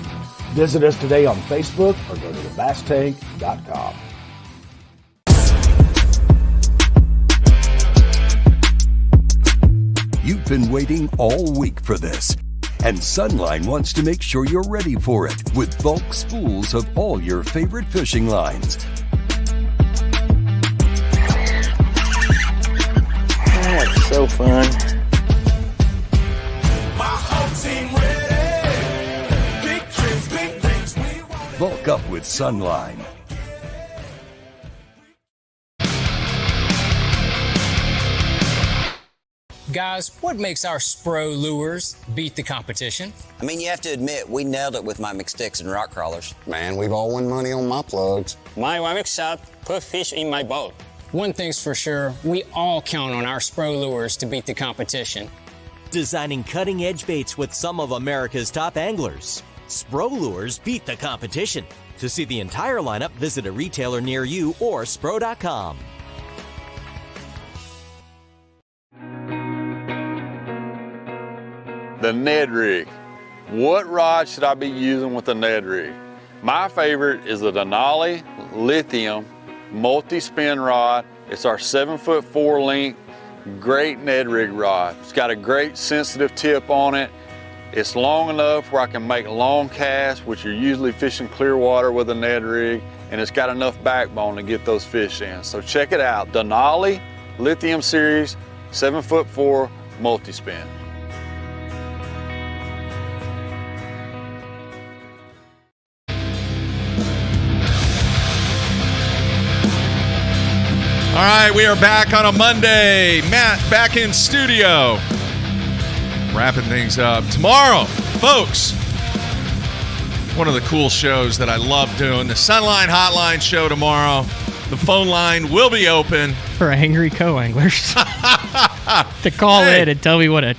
[SPEAKER 14] Visit us today on Facebook or go to thebasstank.com.
[SPEAKER 5] You've been waiting all week for this, and Sunline wants to make sure you're ready for it with bulk spools of all your favorite fishing lines.
[SPEAKER 6] That's so fun.
[SPEAKER 5] Bulk up with Sunline.
[SPEAKER 15] Guys, what makes our Spro lures beat the competition?
[SPEAKER 8] I mean, you have to admit, we nailed it with my McSticks and rock crawlers.
[SPEAKER 16] Man, we've all won money on my plugs.
[SPEAKER 17] My Wamic shot put fish in my boat.
[SPEAKER 15] One thing's for sure, we all count on our Spro lures to beat the competition.
[SPEAKER 18] Designing cutting-edge baits with some of America's top anglers. Spro lures beat the competition. To see the entire lineup, visit a retailer near you or spro.com.
[SPEAKER 19] The Ned rig. What rod should I be using with the Ned rig? My favorite is the Denali Lithium multi-spin rod. It's our 7'4" length, great Ned rig rod. It's got a great sensitive tip on it. It's long enough where I can make long casts, which you're usually fishing clear water with a Ned rig, and it's got enough backbone to get those fish in. So check it out, Denali Lithium Series 7'4" multi-spin.
[SPEAKER 1] All right, we are back on a Monday. Matt back in studio. Wrapping things up. Tomorrow, folks, one of the cool shows that I love doing, the Sunline Hotline show tomorrow. The phone line will be open.
[SPEAKER 2] For angry co-anglers. To call in and tell me what a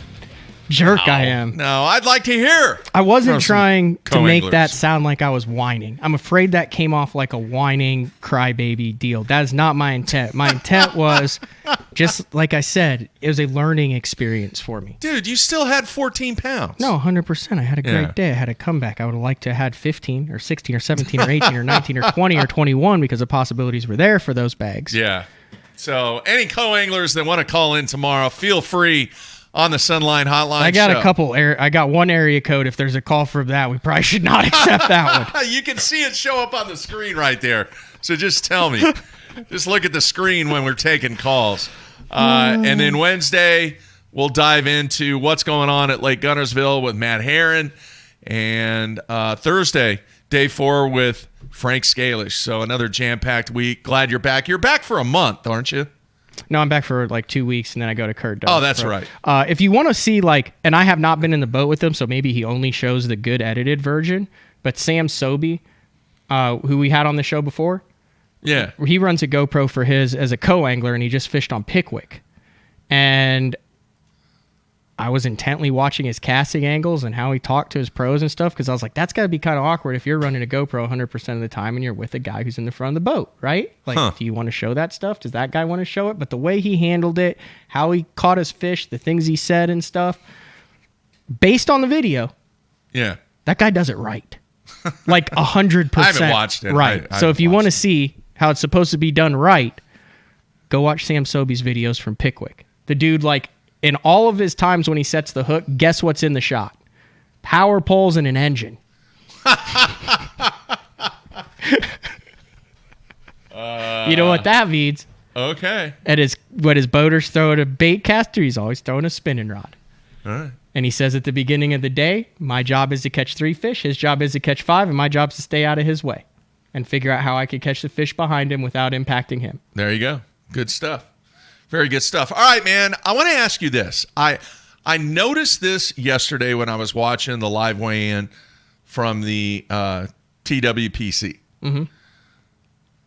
[SPEAKER 2] jerk I am.
[SPEAKER 1] No, I'd like to hear.
[SPEAKER 2] I wasn't trying to make that sound like I was whining. I'm afraid that came off like a whining crybaby deal. That is not my intent. My intent was, just like I said, it was a learning experience for me.
[SPEAKER 1] Dude, you still had 14 pounds.
[SPEAKER 2] No, 100%. I had a great day. I had a comeback. I would have liked to have had 15 or 16 or 17 or 18 or 19 or 20 or 21 because the possibilities were there for those bags.
[SPEAKER 1] Yeah. So any co-anglers that want to call in tomorrow, feel free on the Sunline Hotline
[SPEAKER 2] I got
[SPEAKER 1] show.
[SPEAKER 2] a couple. I got one area code. If there's a call for that, we probably should not accept that one.
[SPEAKER 1] You can see it show up on the screen right there. So just tell me. Just look at the screen when we're taking calls. And then Wednesday, we'll dive into what's going on at Lake Guntersville with Matt Herron. And Thursday, day 4 with Frank Scalish. So another jam-packed week. Glad you're back. You're back for a month, aren't you?
[SPEAKER 2] No, I'm back for like 2 weeks, and then I go to Kurt.
[SPEAKER 1] Oh, that's right.
[SPEAKER 2] If you want to see, and I have not been in the boat with him, so maybe he only shows the good edited version, but Sam Sobey, who we had on the show before,
[SPEAKER 1] yeah,
[SPEAKER 2] he runs a GoPro for his as a co-angler, and he just fished on Pickwick. And I was intently watching his casting angles and how he talked to his pros and stuff, because I was like, that's got to be kind of awkward if you're running a GoPro 100% of the time and you're with a guy who's in the front of the boat, right? Do you want to show that stuff? Does that guy want to show it? But the way he handled it, how he caught his fish, the things he said and stuff, based on the video,
[SPEAKER 1] yeah,
[SPEAKER 2] that guy does it right. Like 100%.
[SPEAKER 1] I haven't watched it.
[SPEAKER 2] Right. So if you want to see how it's supposed to be done right, go watch Sam Sobey's videos from Pickwick. The dude, in all of his times when he sets the hook, guess what's in the shot? Power poles and an engine. You know what that means?
[SPEAKER 1] Okay.
[SPEAKER 2] What his boaters throw at a bait caster, he's always throwing a spinning rod.
[SPEAKER 1] All right.
[SPEAKER 2] And he says at the beginning of the day, my job is to catch 3 fish, his job is to catch 5, and my job is to stay out of his way and figure out how I could catch the fish behind him without impacting him.
[SPEAKER 1] There you go. Good stuff. Very good stuff. All right, man. I want to ask you this. I noticed this yesterday when I was watching the live weigh-in from the TWPC.
[SPEAKER 2] Mm-hmm.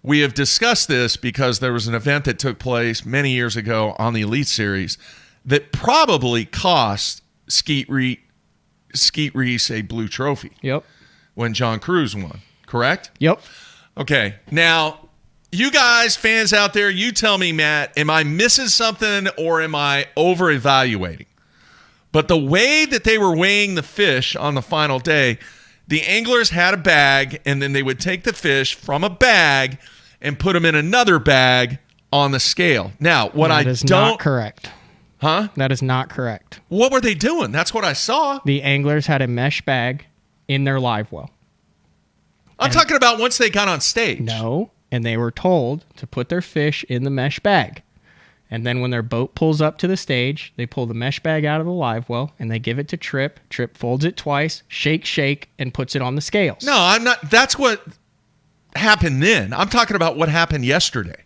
[SPEAKER 1] we have discussed this because there was an event that took place many years ago on the Elite Series that probably cost Skeet Reese a blue trophy.
[SPEAKER 2] Yep.
[SPEAKER 1] When John Cruz won, correct?
[SPEAKER 2] Yep.
[SPEAKER 1] Okay. Now, you guys, fans out there, you tell me, Matt, am I missing something or am I over-evaluating? But the way that they were weighing the fish on the final day, the anglers had a bag, and then they would take the fish from a bag and put them in another bag on the scale. Now, what
[SPEAKER 2] That is not correct.
[SPEAKER 1] Huh?
[SPEAKER 2] That is not correct.
[SPEAKER 1] What were they doing? That's what I saw.
[SPEAKER 2] The anglers had a mesh bag in their live well.
[SPEAKER 1] I'm talking about once they got on stage.
[SPEAKER 2] No, and they were told to put their fish in the mesh bag. And then when their boat pulls up to the stage, they pull the mesh bag out of the live well, and they give it to Tripp. Tripp folds it twice, shake, and puts it on the scales.
[SPEAKER 1] No, I'm not. That's what happened then. I'm talking about what happened yesterday.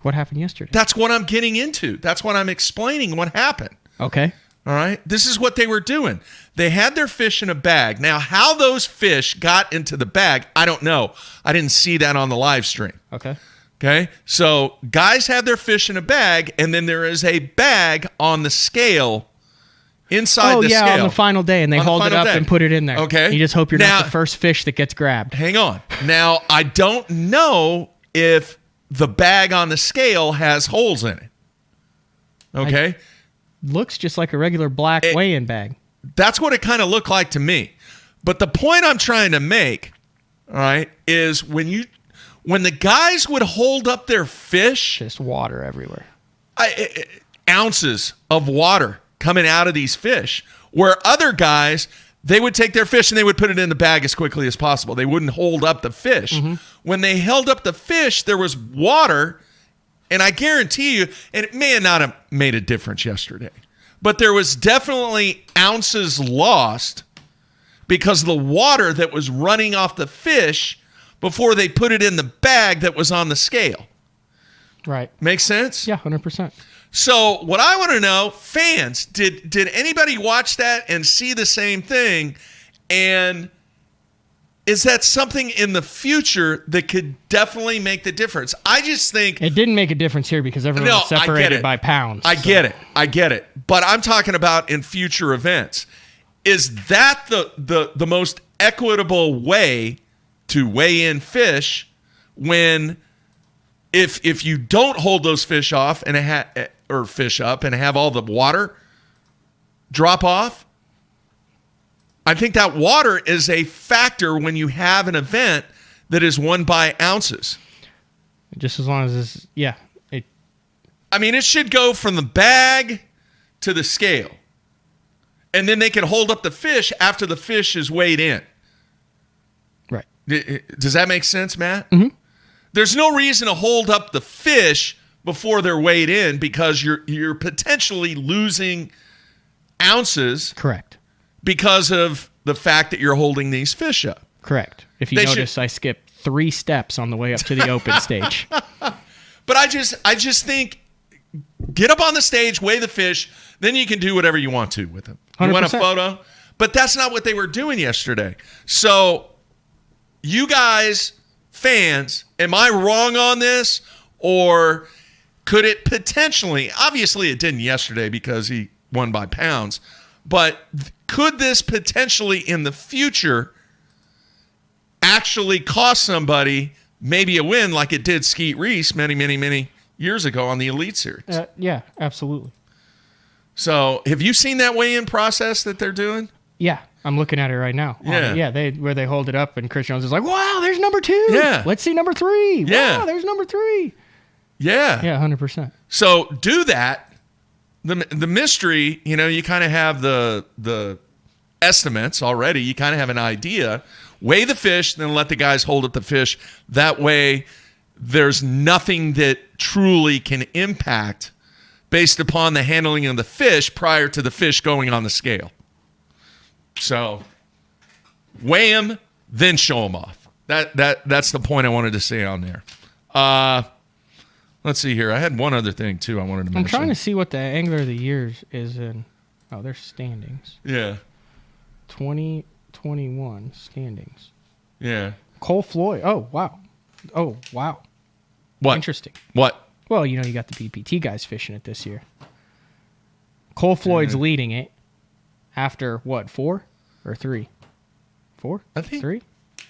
[SPEAKER 2] What happened yesterday?
[SPEAKER 1] That's what I'm getting into. That's what I'm explaining what happened.
[SPEAKER 2] Okay.
[SPEAKER 1] All right. This is what they were doing. They had their fish in a bag. Now, how those fish got into the bag, I don't know. I didn't see that on the live stream.
[SPEAKER 2] Okay.
[SPEAKER 1] Okay. So guys had their fish in a bag, and then there is a bag on the scale inside the scale.
[SPEAKER 2] On the final day, and they hold it up and put it in there.
[SPEAKER 1] Okay.
[SPEAKER 2] You just hope you're not the first fish that gets grabbed.
[SPEAKER 1] Hang on. Now, I don't know if the bag on the scale has holes in it. Okay.
[SPEAKER 2] Looks just like a regular black weigh-in bag.
[SPEAKER 1] That's what it kind of looked like to me. But the point I'm trying to make, all right, is when the guys would hold up their fish,
[SPEAKER 2] just water everywhere.
[SPEAKER 1] Ounces of water coming out of these fish, where other guys, they would take their fish and they would put it in the bag as quickly as possible. They wouldn't hold up the fish. Mm-hmm. When they held up the fish, there was water, and I guarantee you, and it may not have made a difference yesterday, but there was definitely ounces lost because of the water that was running off the fish before they put it in the bag that was on the scale.
[SPEAKER 2] Right.
[SPEAKER 1] Make sense?
[SPEAKER 2] Yeah, 100%.
[SPEAKER 1] So what I want to know, fans, did anybody watch that and see the same thing? And is that something in the future that could definitely make the difference? I just think...
[SPEAKER 2] It didn't make a difference here because everyone was separated by pounds.
[SPEAKER 1] I get it. But I'm talking about in future events. Is that the most equitable way to weigh in fish when if you don't hold those fish off and fish up and have all the water drop off? I think that water is a factor when you have an event that is won by ounces.
[SPEAKER 2] Just as long as it's, yeah.
[SPEAKER 1] It should go from the bag to the scale. And then they can hold up the fish after the fish is weighed in.
[SPEAKER 2] Right.
[SPEAKER 1] Does that make sense, Matt?
[SPEAKER 2] Mm-hmm.
[SPEAKER 1] There's no reason to hold up the fish before they're weighed in because you're potentially losing ounces.
[SPEAKER 2] Correct.
[SPEAKER 1] Because of the fact that you're holding these fish up.
[SPEAKER 2] Correct. If you notice, I skipped 3 steps on the way up to the open stage.
[SPEAKER 1] But I just think, get up on the stage, weigh the fish, then you can do whatever you want to with them.
[SPEAKER 2] 100%.
[SPEAKER 1] You want a photo? But that's not what they were doing yesterday. So, you guys, fans, am I wrong on this? Or could it potentially, obviously it didn't yesterday because he won by pounds, but could this potentially in the future actually cost somebody maybe a win like it did Skeet Reese many, many, many years ago on the Elite Series?
[SPEAKER 2] Yeah, absolutely.
[SPEAKER 1] So have you seen that weigh-in process that they're doing?
[SPEAKER 2] Yeah, I'm looking at it right now.
[SPEAKER 1] Yeah.
[SPEAKER 2] Where they hold it up and Chris Jones is like, wow, there's number 2.
[SPEAKER 1] Yeah.
[SPEAKER 2] Let's see number 3.
[SPEAKER 1] Yeah.
[SPEAKER 2] Wow, there's number 3.
[SPEAKER 1] Yeah.
[SPEAKER 2] Yeah, 100%.
[SPEAKER 1] So do that. The mystery, you kind of have the estimates already. You kind of have an idea. Weigh the fish, then let the guys hold up the fish. That way, there's nothing that truly can impact based upon the handling of the fish prior to the fish going on the scale. So, weigh them, then show them off. That's the point I wanted to say on there. Let's see here. I had one other thing, too, I wanted to mention.
[SPEAKER 2] I'm trying to see what the Angler of the Year is in. Oh, there's standings.
[SPEAKER 1] Yeah.
[SPEAKER 2] 2021 standings.
[SPEAKER 1] Yeah.
[SPEAKER 2] Cole Floyd. Oh, wow. Oh, wow.
[SPEAKER 1] What?
[SPEAKER 2] Interesting.
[SPEAKER 1] What?
[SPEAKER 2] Well, you got the BPT guys fishing it this year. Cole Floyd's leading it after, what, 4 or 3? 4?
[SPEAKER 1] I think
[SPEAKER 2] 3?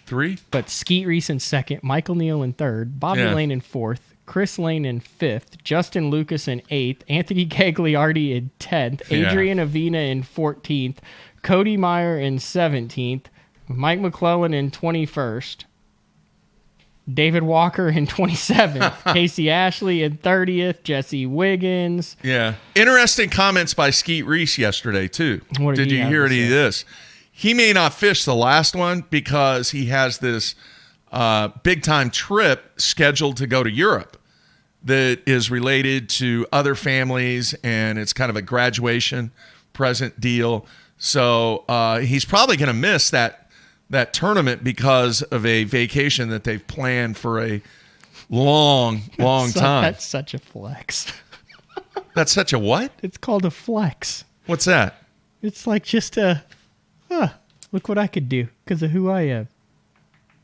[SPEAKER 1] 3.
[SPEAKER 2] But Skeet Reese in second, Michael Neal in third, Bobby Lane in fourth, Chris Lane in fifth, Justin Lucas in eighth, Anthony Gagliardi in 10th, Adrian Avina in 14th, Cody Meyer in 17th, Mike McClellan in 21st, David Walker in 27th, Casey Ashley in 30th, Jesse Wiggins.
[SPEAKER 1] Yeah. Interesting comments by Skeet Reese yesterday, too.
[SPEAKER 2] What
[SPEAKER 1] did you hear any of this? He may not fish the last one because he has this big-time trip scheduled to go to Europe that is related to other families, and it's kind of a graduation present deal. So he's probably going to miss that tournament because of a vacation that they've planned for a long time.
[SPEAKER 2] That's such a flex.
[SPEAKER 1] That's such a what?
[SPEAKER 2] It's called a flex.
[SPEAKER 1] What's that?
[SPEAKER 2] It's like just a, look what I could do because of who I am.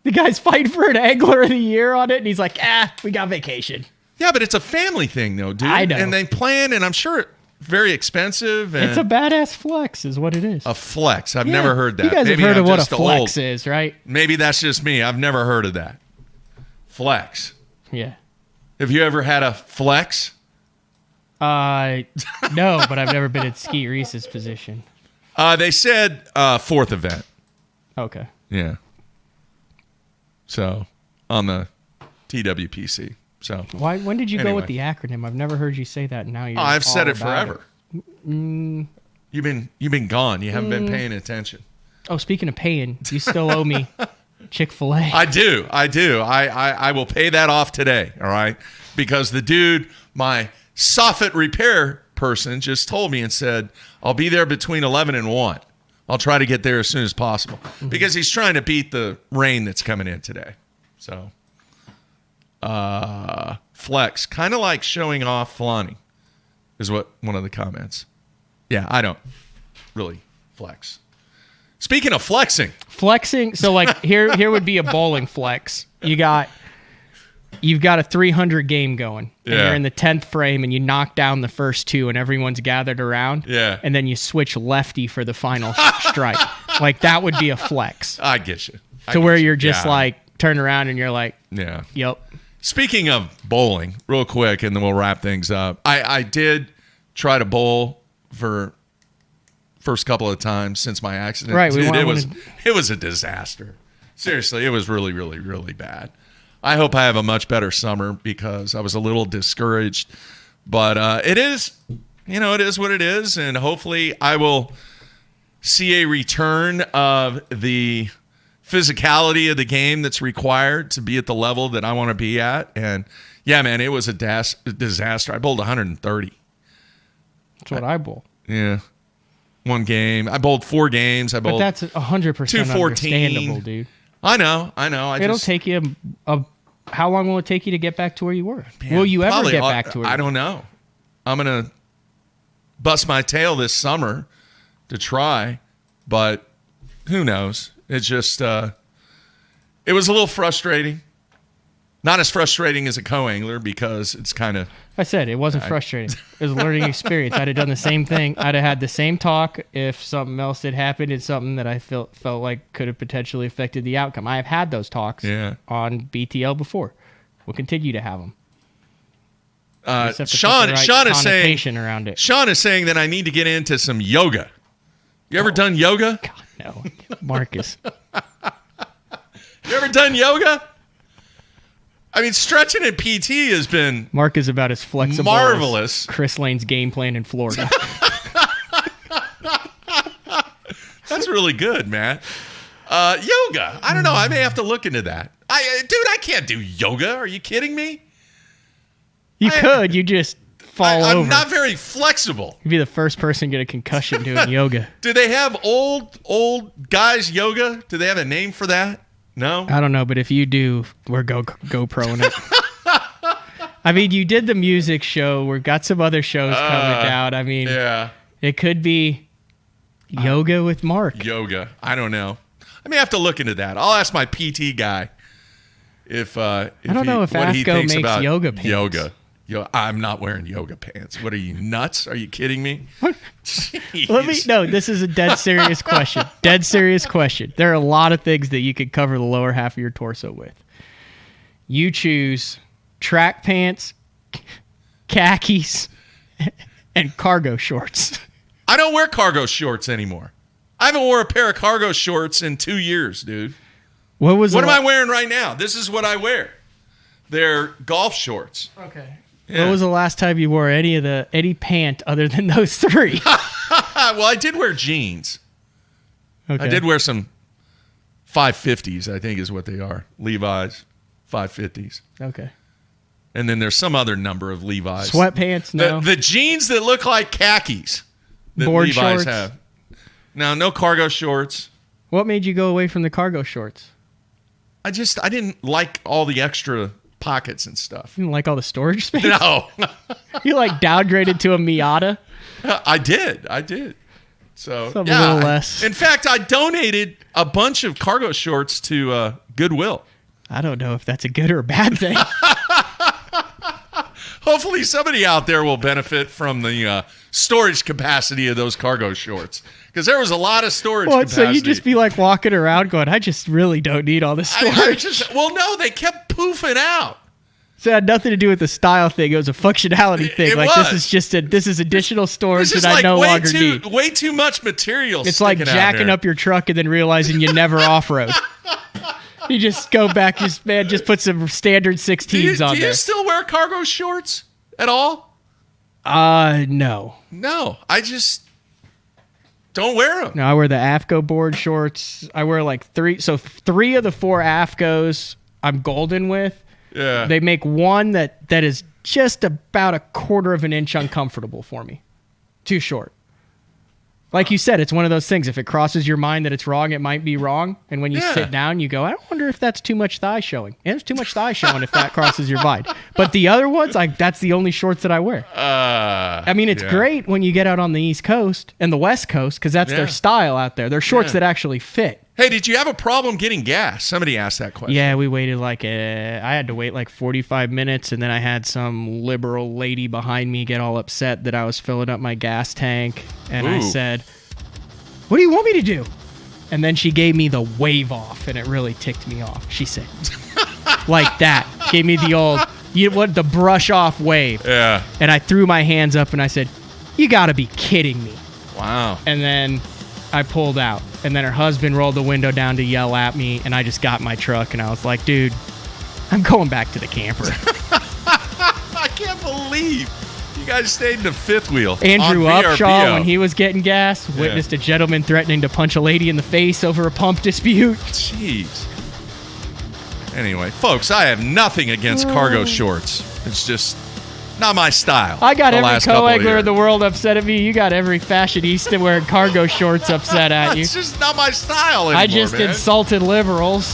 [SPEAKER 2] The guy's fighting for an Angler of the Year on it, and he's like, we got vacation.
[SPEAKER 1] Yeah, but it's a family thing, though, dude.
[SPEAKER 2] I know.
[SPEAKER 1] And they plan, and I'm sure very expensive. And
[SPEAKER 2] it's a badass flex is what it is.
[SPEAKER 1] A flex. I've never heard that.
[SPEAKER 2] You guys
[SPEAKER 1] Maybe
[SPEAKER 2] have heard
[SPEAKER 1] I'm
[SPEAKER 2] of what a
[SPEAKER 1] just
[SPEAKER 2] flex
[SPEAKER 1] old.
[SPEAKER 2] is, right?
[SPEAKER 1] Maybe that's just me. I've never heard of that. Flex.
[SPEAKER 2] Yeah.
[SPEAKER 1] Have you ever had a flex?
[SPEAKER 2] No, but I've never been in Skeet Reese's position.
[SPEAKER 1] They said fourth event.
[SPEAKER 2] Okay.
[SPEAKER 1] Yeah. So, on the TWPC. So
[SPEAKER 2] when did you go with the acronym? I've never heard you say that. And now you're.
[SPEAKER 1] I've said it
[SPEAKER 2] about
[SPEAKER 1] forever. You've been gone. You haven't been paying attention.
[SPEAKER 2] Oh, speaking of paying, you still owe me Chick-fil-A.
[SPEAKER 1] I do. I will pay that off today. All right, because the dude, my soffit repair person, just told me and said I'll be there between 11 and 1. I'll try to get there as soon as possible because he's trying to beat the rain that's coming in today. So. Flex, kind of like showing off flaunting, is what one of the comments. Yeah, I don't really flex. Speaking of flexing.
[SPEAKER 2] So like here would be a bowling flex. You've got a 300 game going, and you're in the 10th frame, and you knock down the first 2, and everyone's gathered around.
[SPEAKER 1] Yeah,
[SPEAKER 2] and then you switch lefty for the final strike. Like that would be a flex.
[SPEAKER 1] I get you.
[SPEAKER 2] Where you're just like turn around and you're like, yep.
[SPEAKER 1] Speaking of bowling, real quick, and then we'll wrap things up. I did try to bowl for first couple of times since my accident.
[SPEAKER 2] Right,
[SPEAKER 1] dude, it was a disaster. Seriously, it was really, really, really bad. I hope I have a much better summer because I was a little discouraged. But it is, it is what it is, and hopefully I will see a return of the physicality of the game that's required to be at the level that I want to be at. And yeah, man, it was a disaster. I bowled 130.
[SPEAKER 2] That's what I bowl.
[SPEAKER 1] Yeah. One game. I bowled 4 games.
[SPEAKER 2] But that's 100% understandable, dude.
[SPEAKER 1] I know.
[SPEAKER 2] It'll take you how long will it take you to get back to where you were? Man, will you ever get back to where you were?
[SPEAKER 1] I don't know. I'm going to bust my tail this summer to try, but who knows? It's just, it was a little frustrating. Not as frustrating as a co-angler because it's kind of...
[SPEAKER 2] I said it wasn't frustrating. It was a learning experience. I'd have done the same thing. I'd have had the same talk if something else had happened. It's something that I felt like could have potentially affected the outcome. I have had those talks on BTL before. We'll continue to have them.
[SPEAKER 1] Sean is saying
[SPEAKER 2] around it.
[SPEAKER 1] Sean is saying that I need to get into some yoga. You ever done yoga?
[SPEAKER 2] God, no. Marcus.
[SPEAKER 1] You ever done yoga? I mean, stretching at PT has been
[SPEAKER 2] Mark is about as flexible
[SPEAKER 1] marvelous.
[SPEAKER 2] As Chris Lane's game plan in Florida.
[SPEAKER 1] That's really good, man. Yoga. I don't know. I may have to look into that. I can't do yoga. Are you kidding me?
[SPEAKER 2] You could. You just fall over.
[SPEAKER 1] I'm not very flexible.
[SPEAKER 2] You'd be the first person to get a concussion doing yoga.
[SPEAKER 1] Do they have old guys yoga? Do they have a name for that? No?
[SPEAKER 2] I don't know, but if you do, we're GoProing it. I mean, you did the music show. We've got some other shows coming out. I mean, it could be yoga with Mark.
[SPEAKER 1] Yoga. I don't know. I may have to look into that. I'll ask my PT guy
[SPEAKER 2] I don't know if AFCO makes yoga pants.
[SPEAKER 1] I'm not wearing yoga pants. What are you, nuts? Are you kidding me?
[SPEAKER 2] This is a dead serious question. Dead serious question. There are a lot of things that you could cover the lower half of your torso with. You choose track pants, khakis, and cargo shorts.
[SPEAKER 1] I don't wear cargo shorts anymore. I haven't worn a pair of cargo shorts in 2 years, dude. What am I wearing right now? This is what I wear. They're golf shorts.
[SPEAKER 2] Okay. Yeah. When was the last time you wore any pant other than those three?
[SPEAKER 1] Well, I did wear jeans. Okay. I did wear some 550s, I think is what they are. Levi's 550s.
[SPEAKER 2] Okay.
[SPEAKER 1] And then there's some other number of Levi's.
[SPEAKER 2] Sweatpants, no.
[SPEAKER 1] The jeans that look like khakis that
[SPEAKER 2] Board
[SPEAKER 1] Levi's
[SPEAKER 2] shorts.
[SPEAKER 1] have. No cargo shorts.
[SPEAKER 2] What made you go away from the cargo shorts?
[SPEAKER 1] I didn't like all the extra pockets and stuff.
[SPEAKER 2] You didn't like all the storage space?
[SPEAKER 1] No.
[SPEAKER 2] You downgraded to a Miata?
[SPEAKER 1] I did. So
[SPEAKER 2] a little less.
[SPEAKER 1] In fact, I donated a bunch of cargo shorts to Goodwill.
[SPEAKER 2] I don't know if that's a good or a bad thing.
[SPEAKER 1] Hopefully somebody out there will benefit from the storage capacity of those cargo shorts. Because there was a lot of storage capacity.
[SPEAKER 2] So you just be walking around going, I just really don't need all this storage.
[SPEAKER 1] No, they kept poofing out.
[SPEAKER 2] So it had nothing to do with the style thing. It was a functionality thing. This is additional storage that I no longer need.
[SPEAKER 1] Way too much material.
[SPEAKER 2] It's like jacking up your truck and then realizing you never off-road. You just go back, just put some standard 16s on there.
[SPEAKER 1] Do you still wear cargo shorts at all?
[SPEAKER 2] No.
[SPEAKER 1] No, I just don't wear them.
[SPEAKER 2] No, I wear the AFCO board shorts. I wear three. So 3 of the 4 AFCOs I'm golden with.
[SPEAKER 1] Yeah.
[SPEAKER 2] They make one that is just about a quarter of an inch uncomfortable for me. Too short. Like you said, it's one of those things. If it crosses your mind that it's wrong, it might be wrong. And when you sit down, you go, I wonder if that's too much thigh showing. And it's too much thigh showing if that crosses your mind. But the other ones, that's the only shorts that I wear. It's great when you get out on the East Coast and the West Coast because that's their style out there. They're shorts that actually fit.
[SPEAKER 1] Hey, did you have a problem getting gas? Somebody asked that question.
[SPEAKER 2] Yeah, we waited I had to wait 45 minutes, and then I had some liberal lady behind me get all upset that I was filling up my gas tank. And I said, what do you want me to do? And then she gave me the wave off, and it really ticked me off. She said, like that. Gave me the old, the brush off wave.
[SPEAKER 1] Yeah.
[SPEAKER 2] And I threw my hands up, and I said, you got to be kidding me.
[SPEAKER 1] Wow.
[SPEAKER 2] And then I pulled out. And then her husband rolled the window down to yell at me, and I just got in my truck, and I was like, dude, I'm going back to the camper.
[SPEAKER 1] I can't believe you guys stayed in the fifth wheel.
[SPEAKER 2] Andrew Upshaw, when he was getting gas, witnessed a gentleman threatening to punch a lady in the face over a pump dispute.
[SPEAKER 1] Jeez. Anyway, folks, I have nothing against cargo shorts. It's just not my style.
[SPEAKER 2] I got every co-angler in the world upset at me. You got every fashionista wearing cargo shorts upset at you.
[SPEAKER 1] It's just not my style anymore,
[SPEAKER 2] I just insulted liberals.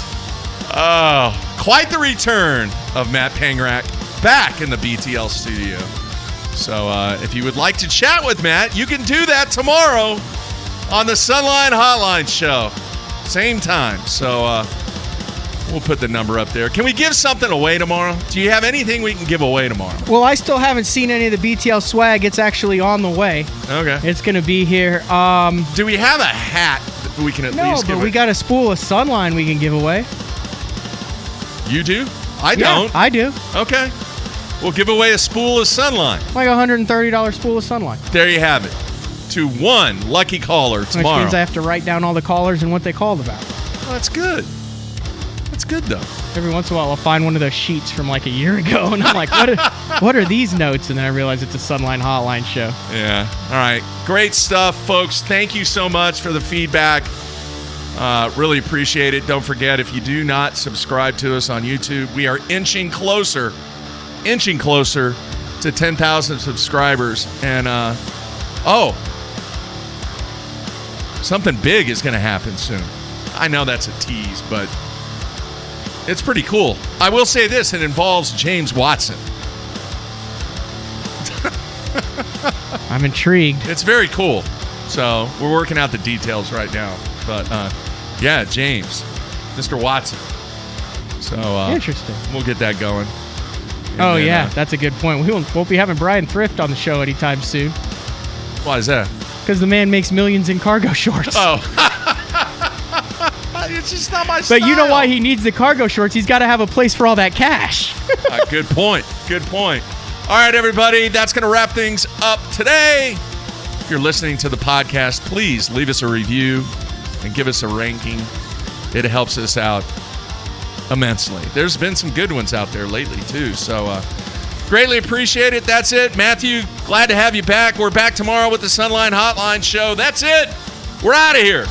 [SPEAKER 1] Oh, quite the return of Matt Pangrak back in the BTL studio. So if you would like to chat with Matt, you can do that tomorrow on the Sunline Hotline show. Same time. So we'll put the number up there. Can we give something away tomorrow? Do you have anything we can give away tomorrow?
[SPEAKER 2] Well, I still haven't seen any of the BTL swag. It's actually on the way.
[SPEAKER 1] Okay.
[SPEAKER 2] It's going to be here.
[SPEAKER 1] Do we have a hat that we can at least give
[SPEAKER 2] away? No, but we got a spool of Sunline we can give away.
[SPEAKER 1] You do? I don't.
[SPEAKER 2] I do.
[SPEAKER 1] Okay. We'll give away a spool of Sunline.
[SPEAKER 2] Like a $130 spool of Sunline.
[SPEAKER 1] There you have it. To one lucky caller tomorrow.
[SPEAKER 2] Which means I have to write down all the callers and what they called about.
[SPEAKER 1] Well, that's good. That's good, though.
[SPEAKER 2] Every once in a while, I'll find one of those sheets from like a year ago, and I'm like, what are these notes? And then I realize it's a Sunline Hotline show.
[SPEAKER 1] Yeah. All right. Great stuff, folks. Thank you so much for the feedback. Really appreciate it. Don't forget, if you do not subscribe to us on YouTube, we are inching closer to 10,000 subscribers. And, something big is going to happen soon. I know that's a tease, but it's pretty cool. I will say this, it involves James Watson.
[SPEAKER 2] I'm intrigued.
[SPEAKER 1] It's very cool. So we're working out the details right now. But, yeah, James, Mr. Watson. So
[SPEAKER 2] interesting.
[SPEAKER 1] We'll get that going.
[SPEAKER 2] And then, that's a good point. We won't be having Brian Thrift on the show anytime soon.
[SPEAKER 1] Why is that?
[SPEAKER 2] Because the man makes millions in cargo shorts.
[SPEAKER 1] Oh. It's just not my style.
[SPEAKER 2] But you know why he needs the cargo shorts? He's got to have a place for all that cash.
[SPEAKER 1] Good point. Good point. All right, everybody. That's going to wrap things up today. If you're listening to the podcast, please leave us a review and give us a ranking. It helps us out immensely. There's been some good ones out there lately, too. So greatly appreciate it. That's it. Matthew, glad to have you back. We're back tomorrow with the Sunline Hotline show. That's it. We're out of here.